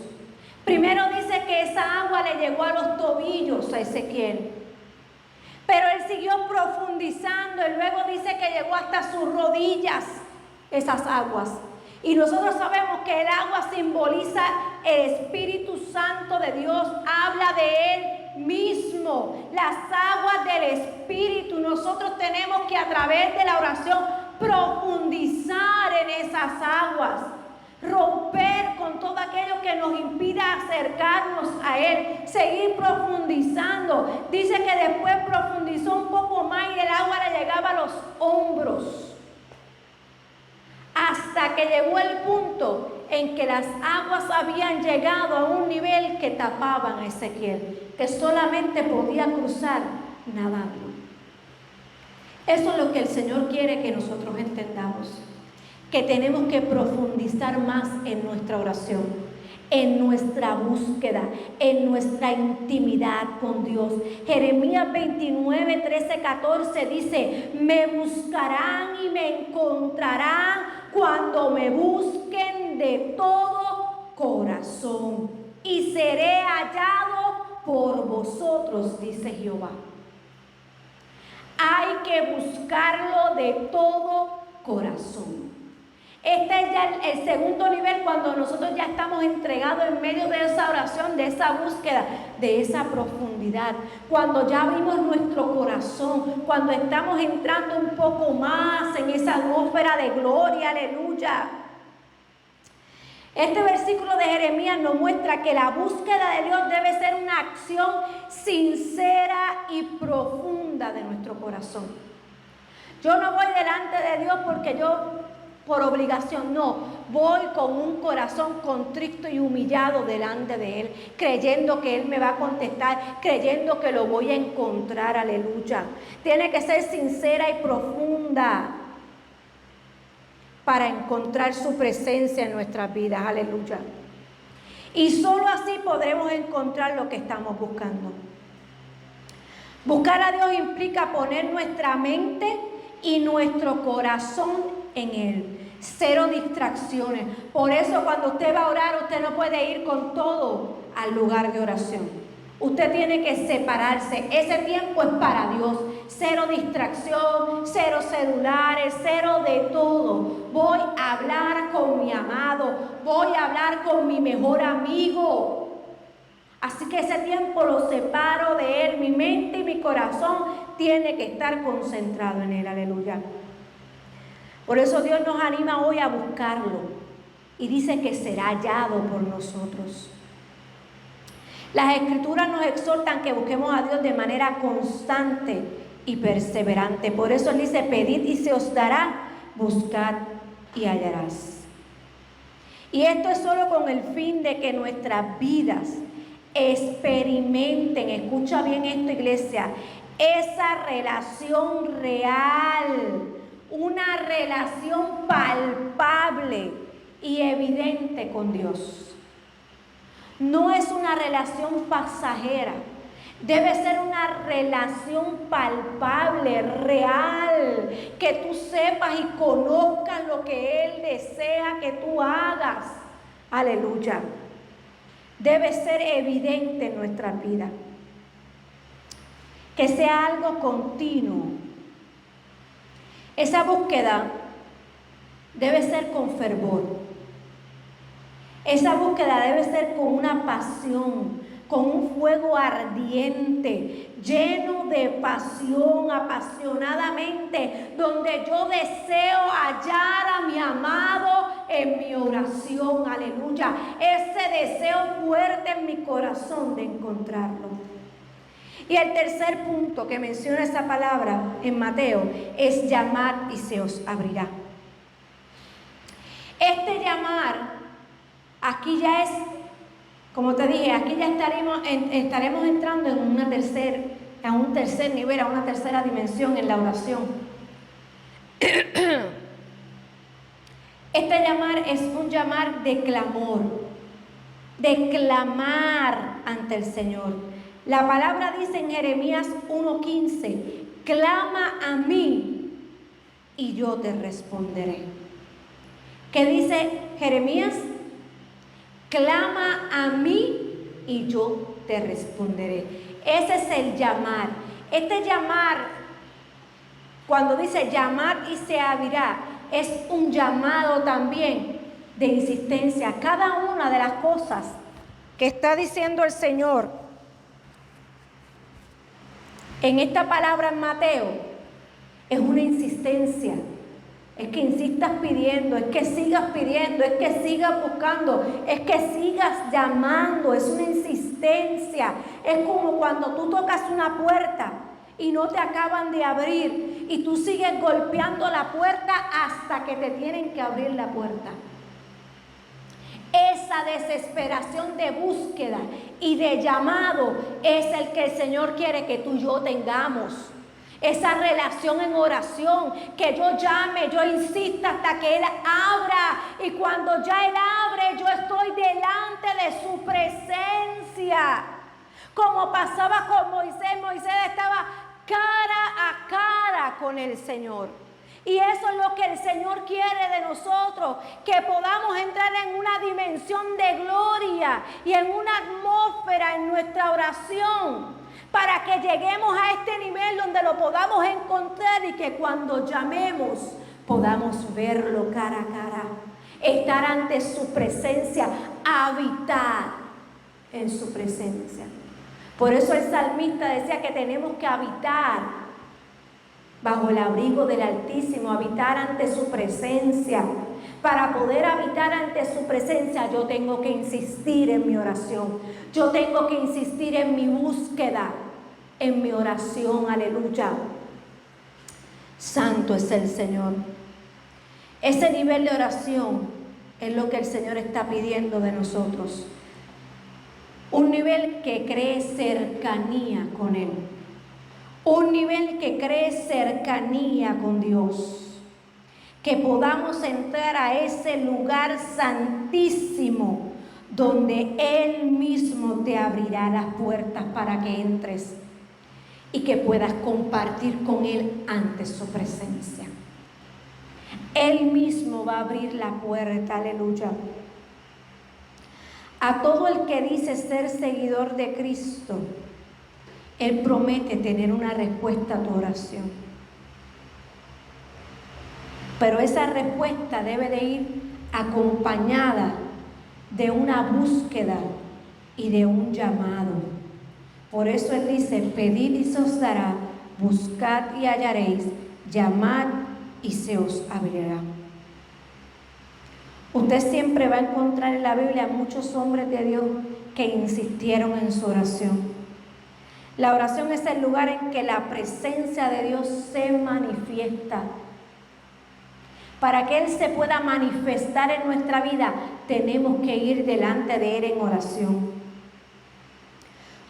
Primero dice que esa agua le llegó a los tobillos a Ezequiel, pero él siguió profundizando y luego dice que llegó hasta sus rodillas esas aguas. Y nosotros sabemos que el agua simboliza el Espíritu Santo de Dios, habla de Él mismo, las aguas del Espíritu. Nosotros tenemos que a través de la oración profundizar en esas aguas, romper con todo aquello que nos impida acercarnos a Él, seguir profundizando. Dice que después profundizó un poco más y el agua le llegaba a los hombros, hasta que llegó el punto en que las aguas habían llegado a un nivel que tapaban a Ezequiel, que solamente podía cruzar nadando. Eso es lo que el Señor quiere que nosotros entendamos, que tenemos que profundizar más en nuestra oración, en nuestra búsqueda, en nuestra intimidad con Dios. Jeremías 29, 13, 14 dice: me buscarán y me encontrarán cuando me busquen de todo corazón, y seré hallado por vosotros, dice Jehová. Hay que buscarlo de todo corazón. Este es ya el segundo nivel, cuando nosotros ya estamos entregados en medio de esa oración, de esa búsqueda, de esa profundidad. Cuando ya abrimos nuestro corazón, cuando estamos entrando un poco más en esa atmósfera de gloria, aleluya. Este versículo de Jeremías nos muestra que la búsqueda de Dios debe ser una acción sincera y profunda de nuestro corazón. Yo no voy delante de Dios porque por obligación, no, voy con un corazón contrito y humillado delante de Él, creyendo que Él me va a contestar, creyendo que lo voy a encontrar, aleluya. Tiene que ser sincera y profunda para encontrar su presencia en nuestras vidas, aleluya. Y solo así podremos encontrar lo que estamos buscando. Buscar a Dios implica poner nuestra mente y nuestro corazón en Él. Cero distracciones. Por eso cuando usted va a orar, usted no puede ir con todo al lugar de oración. Usted tiene que separarse. Ese tiempo es para Dios. Cero distracción, cero celulares, cero de todo. Voy a hablar con mi amado. Voy a hablar con mi mejor amigo. Así que ese tiempo lo separo de Él. Mi mente y mi corazón tiene que estar concentrado en Él. Aleluya. Por eso Dios nos anima hoy a buscarlo. Y dice que será hallado por nosotros. Las Escrituras nos exhortan que busquemos a Dios de manera constante y perseverante. Por eso Él dice: pedid y se os dará, buscad y hallarás. Y esto es solo con el fin de que nuestras vidas experimenten, escucha bien esto, iglesia, esa relación real, una relación palpable y evidente con Dios. No es una relación pasajera, debe ser una relación palpable, real, que tú sepas y conozcas lo que Él desea que tú hagas. Aleluya. Debe ser evidente en nuestra vida, que sea algo continuo. Esa búsqueda debe ser con fervor. Esa búsqueda debe ser con una pasión, con un fuego ardiente, lleno de pasión, apasionadamente, donde yo deseo hallar a mi amado en mi oración, aleluya. Ese deseo fuerte en mi corazón de encontrarlo. Y el tercer punto que menciona esa palabra en Mateo es: llamad y se os abrirá. Este llamar, aquí ya es, como te dije, aquí ya estaremos entrando en un tercer nivel, a una tercera dimensión en la oración. Este llamar es un llamar de clamor, de clamar ante el Señor. La palabra dice en Jeremías 1:15: clama a mí y yo te responderé. ¿Qué dice Jeremías? Clama a mí y yo te responderé. Ese es el llamar. Este llamar, cuando dice llamar y se abrirá, es un llamado también de insistencia. Cada una de las cosas que está diciendo el Señor en esta palabra en Mateo es una insistencia. Es que insistas pidiendo, es que sigas pidiendo, es que sigas buscando, es que sigas llamando, es una insistencia. Es como cuando tú tocas una puerta y no te acaban de abrir y tú sigues golpeando la puerta hasta que te tienen que abrir la puerta. Esa desesperación de búsqueda y de llamado es el que el Señor quiere que tú y yo tengamos. Esa relación en oración, que yo llame, yo insista hasta que Él abra. Y cuando ya Él abre, yo estoy delante de su presencia. Como pasaba con Moisés, Moisés estaba cara a cara con el Señor. Y eso es lo que el Señor quiere de nosotros, que podamos entrar en una dimensión de gloria y en una atmósfera en nuestra oración, para que lleguemos a este nivel donde lo podamos encontrar y que cuando llamemos podamos verlo cara a cara, estar ante su presencia, habitar en su presencia. Por eso el salmista decía que tenemos que habitar bajo el abrigo del Altísimo, habitar ante su presencia. Para poder habitar ante su presencia, yo tengo que insistir en mi oración. Yo tengo que insistir en mi búsqueda, en mi oración. Aleluya. Santo es el Señor. Ese nivel de oración es lo que el Señor está pidiendo de nosotros. Un nivel que cree cercanía con Él. Un nivel que cree cercanía con Dios. Que podamos entrar a ese lugar santísimo donde Él mismo te abrirá las puertas para que entres y que puedas compartir con Él ante su presencia. Él mismo va a abrir la puerta, aleluya. A todo el que dice ser seguidor de Cristo, Él promete tener una respuesta a tu oración. Pero esa respuesta debe de ir acompañada de una búsqueda y de un llamado. Por eso Él dice, pedid y se os dará, buscad y hallaréis, llamad y se os abrirá. Usted siempre va a encontrar en la Biblia muchos hombres de Dios que insistieron en su oración. La oración es el lugar en que la presencia de Dios se manifiesta. Para que Él se pueda manifestar en nuestra vida, tenemos que ir delante de Él en oración.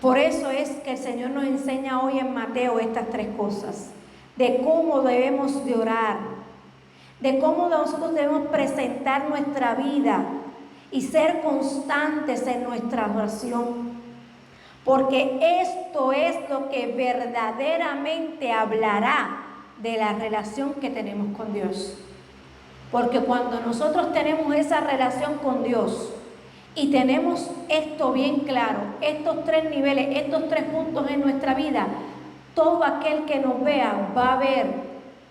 Por eso es que el Señor nos enseña hoy en Mateo estas tres cosas. De cómo debemos de orar. De cómo nosotros debemos presentar nuestra vida y ser constantes en nuestra oración. Porque esto es lo que verdaderamente hablará de la relación que tenemos con Dios. Porque cuando nosotros tenemos esa relación con Dios y tenemos esto bien claro, estos tres niveles, estos tres puntos en nuestra vida, todo aquel que nos vea va a ver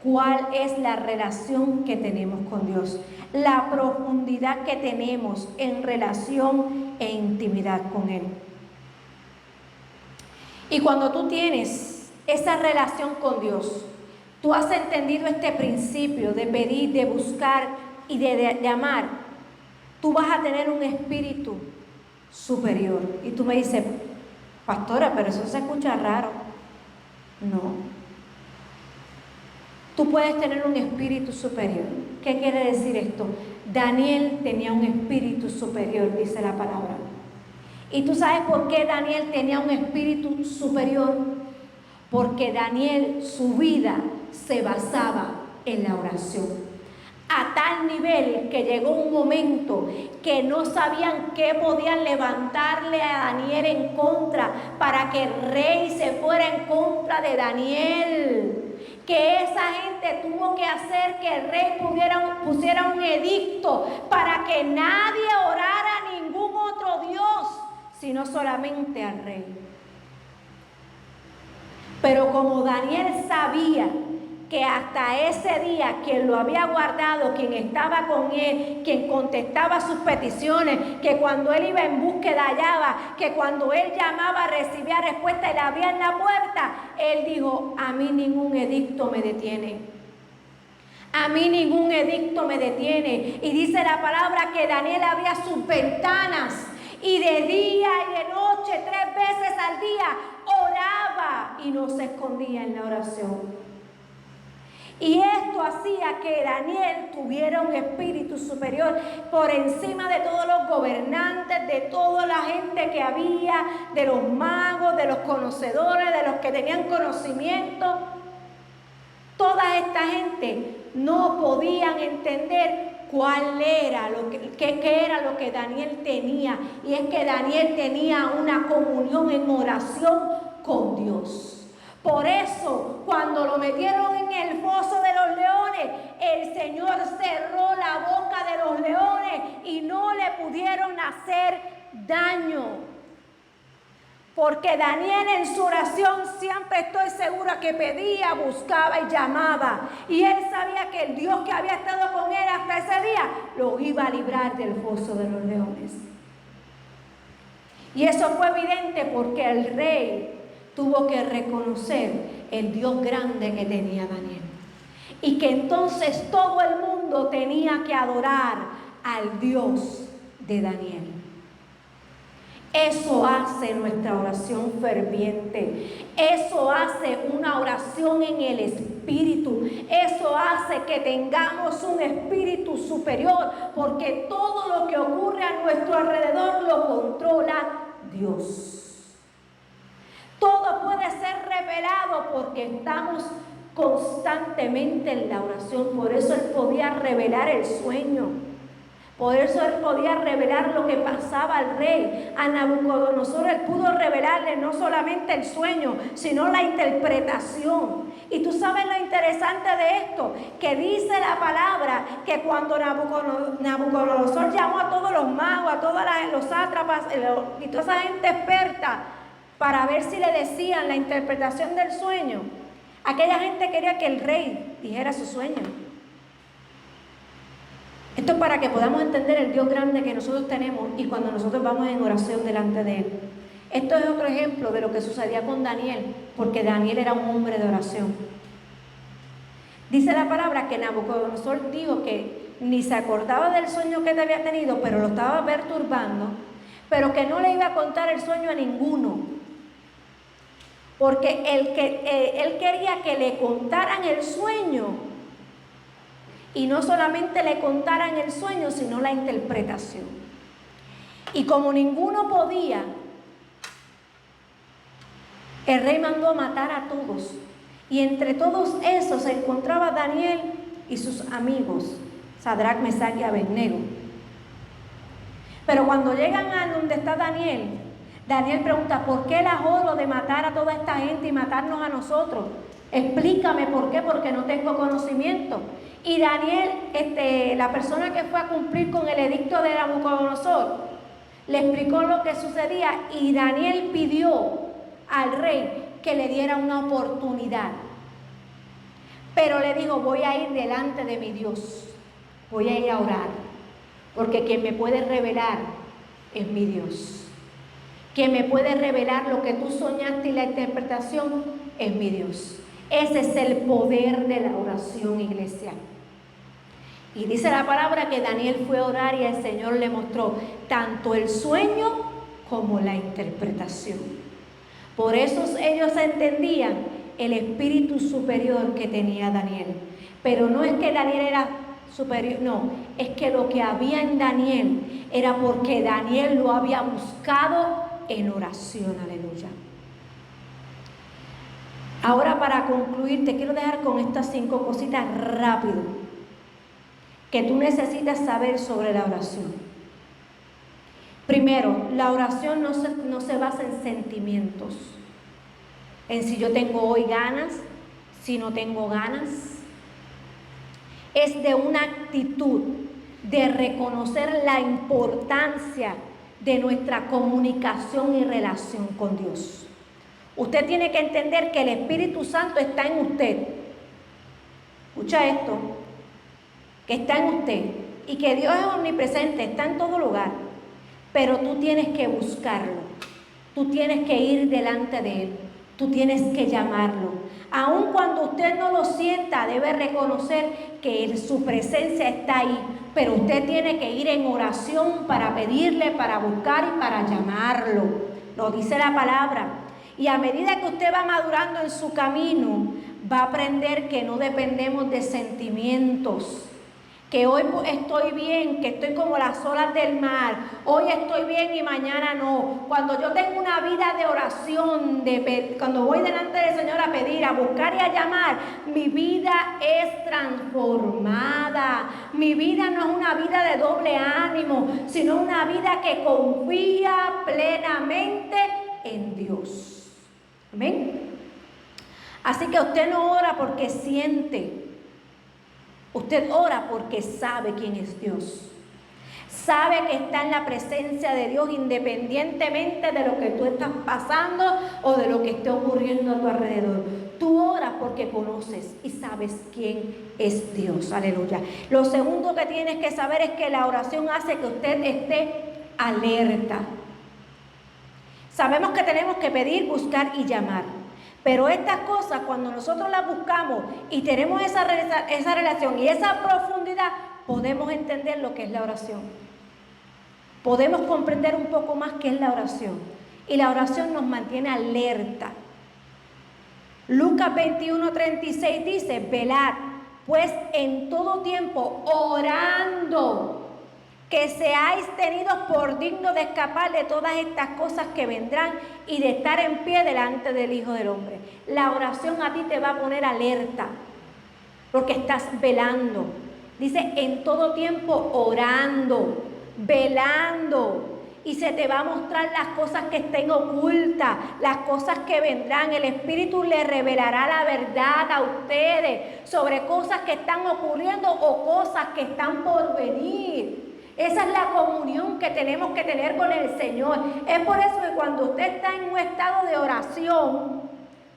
cuál es la relación que tenemos con Dios, la profundidad que tenemos en relación e intimidad con Él. Y cuando tú tienes esa relación con Dios, tú has entendido este principio de pedir, de buscar y de llamar, tú vas a tener un espíritu superior. Y tú me dices, pastora, pero eso se escucha raro. No. Tú puedes tener un espíritu superior. ¿Qué quiere decir esto? Daniel tenía un espíritu superior, dice la palabra. ¿Y tú sabes por qué Daniel tenía un espíritu superior? Porque Daniel, su vida se basaba en la oración. A tal nivel que llegó un momento que no sabían qué podían levantarle a Daniel en contra para que el rey se fuera en contra de Daniel. Que esa gente tuvo que hacer que el rey pusiera un edicto para que nadie orara a ningún otro Dios, sino solamente al rey. Pero como Daniel sabía que hasta ese día quien lo había guardado, quien estaba con él, quien contestaba sus peticiones, que cuando él iba en búsqueda hallaba, que cuando él llamaba recibía respuesta y le abrían la puerta, él dijo: a mí ningún edicto me detiene. A mí ningún edicto me detiene. Y dice la palabra que Daniel abría sus ventanas y de día y de noche, 3 veces al día, oraba y no se escondía en la oración. Y esto hacía que Daniel tuviera un espíritu superior por encima de todos los gobernantes, de toda la gente que había, de los magos, de los conocedores, de los que tenían conocimiento. Toda esta gente no podían entender cuál era qué era lo que Daniel tenía. Y es que Daniel tenía una comunión en oración con Dios. Por eso, cuando lo metieron en el foso de los leones, el Señor cerró la boca de los leones y no le pudieron hacer daño. Porque Daniel en su oración siempre estoy segura que pedía, buscaba y llamaba. Y él sabía que el Dios que había estado con él hasta ese día lo iba a librar del foso de los leones. Y eso fue evidente porque el rey tuvo que reconocer el Dios grande que tenía Daniel. Y que entonces todo el mundo tenía que adorar al Dios de Daniel. Eso hace nuestra oración ferviente. Eso hace una oración en el Espíritu. Eso hace que tengamos un espíritu superior, porque todo lo que ocurre a nuestro alrededor lo controla Dios. Todo puede ser revelado porque estamos constantemente en la oración. Por eso él podía revelar el sueño. Por eso él podía revelar lo que pasaba al rey. A Nabucodonosor él pudo revelarle no solamente el sueño, sino la interpretación. Y tú sabes lo interesante de esto, que dice la palabra que cuando Nabucodonosor llamó a todos los magos, a todos los sátrapas y toda esa gente experta, para ver si le decían la interpretación del sueño, aquella gente quería que el rey dijera su sueño. Esto es para que podamos entender el Dios grande que nosotros tenemos y cuando nosotros vamos en oración delante de Él. Esto es otro ejemplo de lo que sucedía con Daniel, porque Daniel era un hombre de oración. Dice la palabra que Nabucodonosor dijo que ni se acordaba del sueño que él había tenido, pero lo estaba perturbando, pero que no le iba a contar el sueño a ninguno. Porque él quería que le contaran el sueño. Y no solamente le contaran el sueño, sino la interpretación. Y como ninguno podía, el rey mandó a matar a todos. Y entre todos esos se encontraba Daniel y sus amigos, Sadrac, Mesac y Abednego. Pero cuando llegan a donde está Daniel, Daniel pregunta: ¿por qué el ahorro de matar a toda esta gente y matarnos a nosotros? Explícame por qué, porque no tengo conocimiento. Y Daniel, la persona que fue a cumplir con el edicto de Nabucodonosor, le explicó lo que sucedía y Daniel pidió al rey que le diera una oportunidad. Pero le dijo: voy a ir delante de mi Dios, voy a ir a orar, porque quien me puede revelar es mi Dios. Quien me puede revelar lo que tú soñaste y la interpretación es mi Dios. Ese es el poder de la oración, iglesia. Y dice la palabra que Daniel fue a orar y el Señor le mostró tanto el sueño como la interpretación. Por eso ellos entendían el espíritu superior que tenía Daniel. Pero no es que Daniel era superior, no, es que lo que había en Daniel era porque Daniel lo había buscado en oración. Aleluya. Ahora, para concluir, te quiero dejar con estas 5 cositas rápido que tú necesitas saber sobre la oración. Primero, la oración no se basa en sentimientos, en si yo tengo hoy ganas, si no tengo ganas. Es de una actitud de reconocer la importancia de nuestra comunicación y relación con Dios. Usted tiene que entender que el Espíritu Santo está en usted. Escucha esto, que está en usted y que Dios es omnipresente, está en todo lugar, pero tú tienes que buscarlo, tú tienes que ir delante de Él, tú tienes que llamarlo. Aun cuando usted no lo sienta, debe reconocer que su presencia está ahí, pero usted tiene que ir en oración para pedirle, para buscar y para llamarlo. Lo dice la palabra. Y a medida que usted va madurando en su camino, va a aprender que no dependemos de sentimientos. Que hoy estoy bien, que estoy como las olas del mar, hoy estoy bien y mañana no. Cuando yo tengo una vida de oración, cuando voy delante del Señor a pedir, a buscar y a llamar, mi vida es transformada. Mi vida no es una vida de doble ánimo, sino una vida que confía plenamente en Dios. Amén. Así que usted no ora porque siente. Usted ora porque sabe quién es Dios. Sabe que está en la presencia de Dios independientemente de lo que tú estás pasando o de lo que esté ocurriendo a tu alrededor. Tú oras porque conoces y sabes quién es Dios. Aleluya. Lo segundo que tienes que saber es que la oración hace que usted esté alerta. Sabemos que tenemos que pedir, buscar y llamar. Pero estas cosas, cuando nosotros las buscamos y tenemos esa relación y esa profundidad, podemos entender lo que es la oración. Podemos comprender un poco más qué es la oración. Y la oración nos mantiene alerta. Lucas 21:36 dice: velad, pues en todo tiempo orando, que seáis tenidos por dignos de escapar de todas estas cosas que vendrán y de estar en pie delante del Hijo del Hombre. La oración a ti te va a poner alerta, porque estás velando. Dice, en todo tiempo orando, velando, y se te va a mostrar las cosas que estén ocultas, las cosas que vendrán. El Espíritu le revelará la verdad a ustedes sobre cosas que están ocurriendo o cosas que están por venir. Esa es la comunión que tenemos que tener con el Señor. Es por eso que cuando usted está en un estado de oración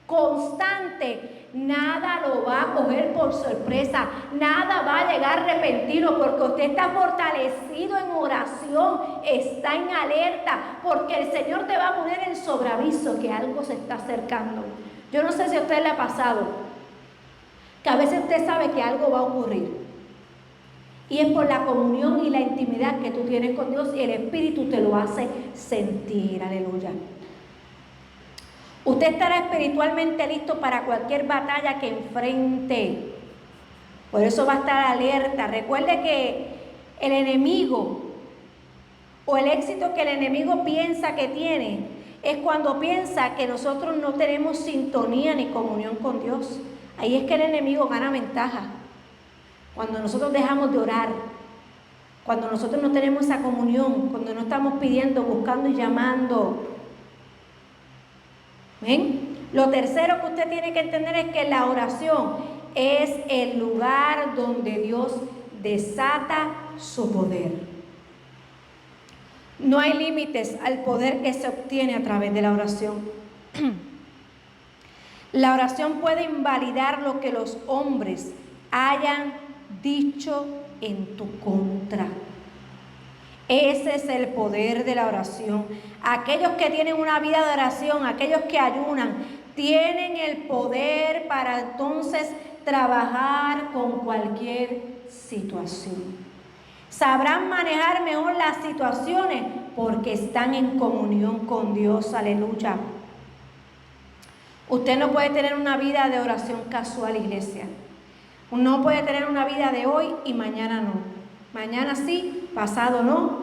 constante, nada lo va a coger por sorpresa, nada va a llegar repentino, porque usted está fortalecido en oración, está en alerta, porque el Señor te va a poner en sobreaviso que algo se está acercando. Yo no sé si a usted le ha pasado que a veces usted sabe que algo va a ocurrir. Y es por la comunión y la intimidad que tú tienes con Dios, y el Espíritu te lo hace sentir. Aleluya. Usted estará espiritualmente listo para cualquier batalla que enfrente. Por eso va a estar alerta. Recuerde que el enemigo, o el éxito que el enemigo piensa que tiene, es cuando piensa que nosotros no tenemos sintonía ni comunión con Dios. Ahí es que el enemigo gana ventaja. Cuando nosotros dejamos de orar, cuando nosotros no tenemos esa comunión, cuando no estamos pidiendo, buscando y llamando. ¿Ven? Lo tercero que usted tiene que entender es que la oración es el lugar donde Dios desata su poder. No hay límites al poder que se obtiene a través de la oración. La oración puede invalidar lo que los hombres hayan dicho en tu contra. Ese es el poder de la oración. Aquellos que tienen una vida de oración, aquellos que ayunan, tienen el poder para entonces trabajar con cualquier situación. Sabrán manejar mejor las situaciones porque están en comunión con Dios. Aleluya. Usted no puede tener una vida de oración casual, iglesia. No puede tener una vida de hoy y mañana no. Mañana sí, pasado no.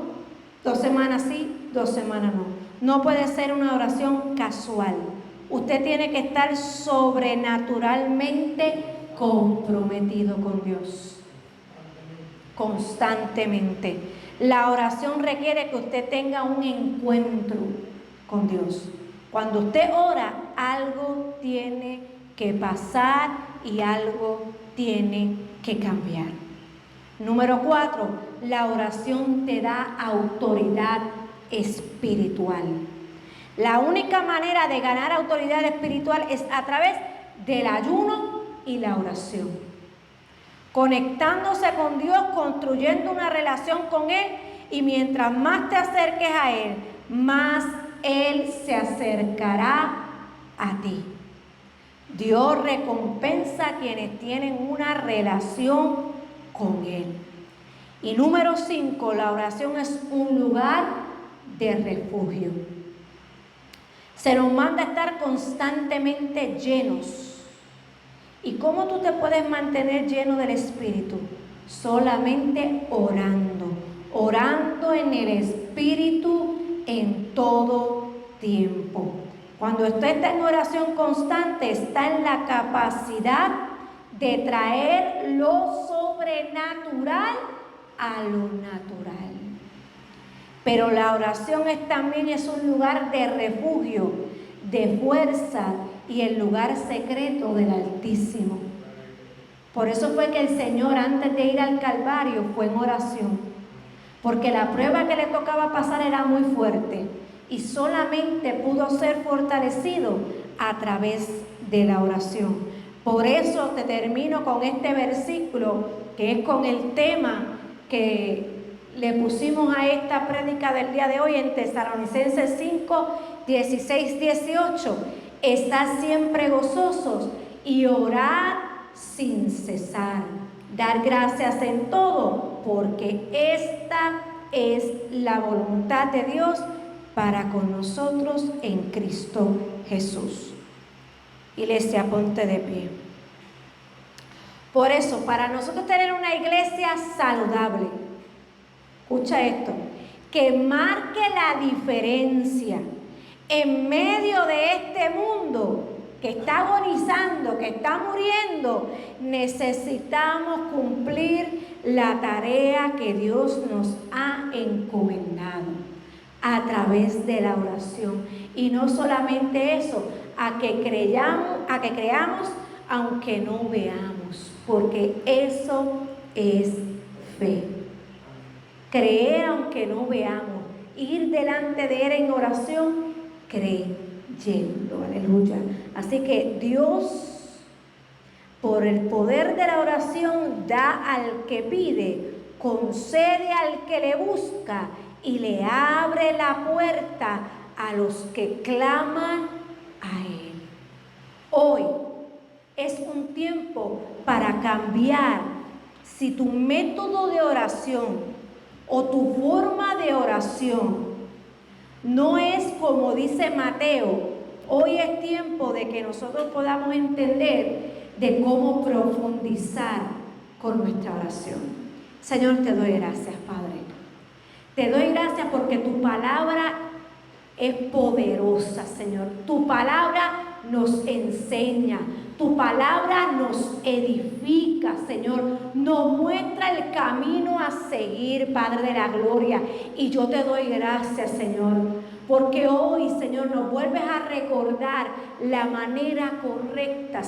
2 semanas sí, 2 semanas no. No puede ser una oración casual. Usted tiene que estar sobrenaturalmente comprometido con Dios. Constantemente. La oración requiere que usted tenga un encuentro con Dios. Cuando usted ora, algo tiene que pasar y algo tiene que cambiar. Número 4, la oración te da autoridad espiritual. La única manera de ganar autoridad espiritual es a través del ayuno y la oración. conectándose con Dios, construyendo una relación con Él, y mientras más te acerques a Él, más Él se acercará a ti. Dios recompensa a quienes tienen una relación con Él. Y número 5, la oración es un lugar de refugio. Se nos manda a estar constantemente llenos. ¿Y cómo tú te puedes mantener lleno del Espíritu? Solamente orando. Orando en el Espíritu en todo tiempo. Cuando usted está en oración constante, está en la capacidad de traer lo sobrenatural a lo natural. Pero la oración también es un lugar de refugio, de fuerza y el lugar secreto del Altísimo. Por eso fue que el Señor, antes de ir al Calvario, fue en oración, porque la prueba que le tocaba pasar era muy fuerte y solamente pudo ser fortalecido a través de la oración. Por eso te termino con este versículo, que es con el tema que le pusimos a esta prédica del día de hoy en Tesalonicenses 5, 16, 18. Estad siempre gozosos y orad sin cesar. Dar gracias en todo, porque esta es la voluntad de Dios para con nosotros en Cristo Jesús. Iglesia, ponte de pie. Por eso, para nosotros tener una iglesia saludable, escucha esto, que marque la diferencia en medio de este mundo que está agonizando, que está muriendo, necesitamos cumplir la tarea que Dios nos ha encomendado a través de la oración. Y no solamente eso, a que creamos aunque no veamos, porque eso es fe. Creer aunque no veamos, ir delante de Él en oración, creyendo, aleluya. Así que Dios, por el poder de la oración, da al que pide, concede al que le busca y le abre la puerta a los que claman a Él. Hoy es un tiempo para cambiar. Si tu método de oración o tu forma de oración no es como dice Mateo, hoy es tiempo de que nosotros podamos entender de cómo profundizar con nuestra oración. Señor, te doy gracias, Padre. Te doy gracias porque tu palabra es poderosa, Señor. Tu palabra nos enseña, tu palabra nos edifica, Señor. Nos muestra el camino a seguir, Padre de la gloria. Y yo te doy gracias, Señor, porque hoy, Señor, nos vuelves a recordar la manera correcta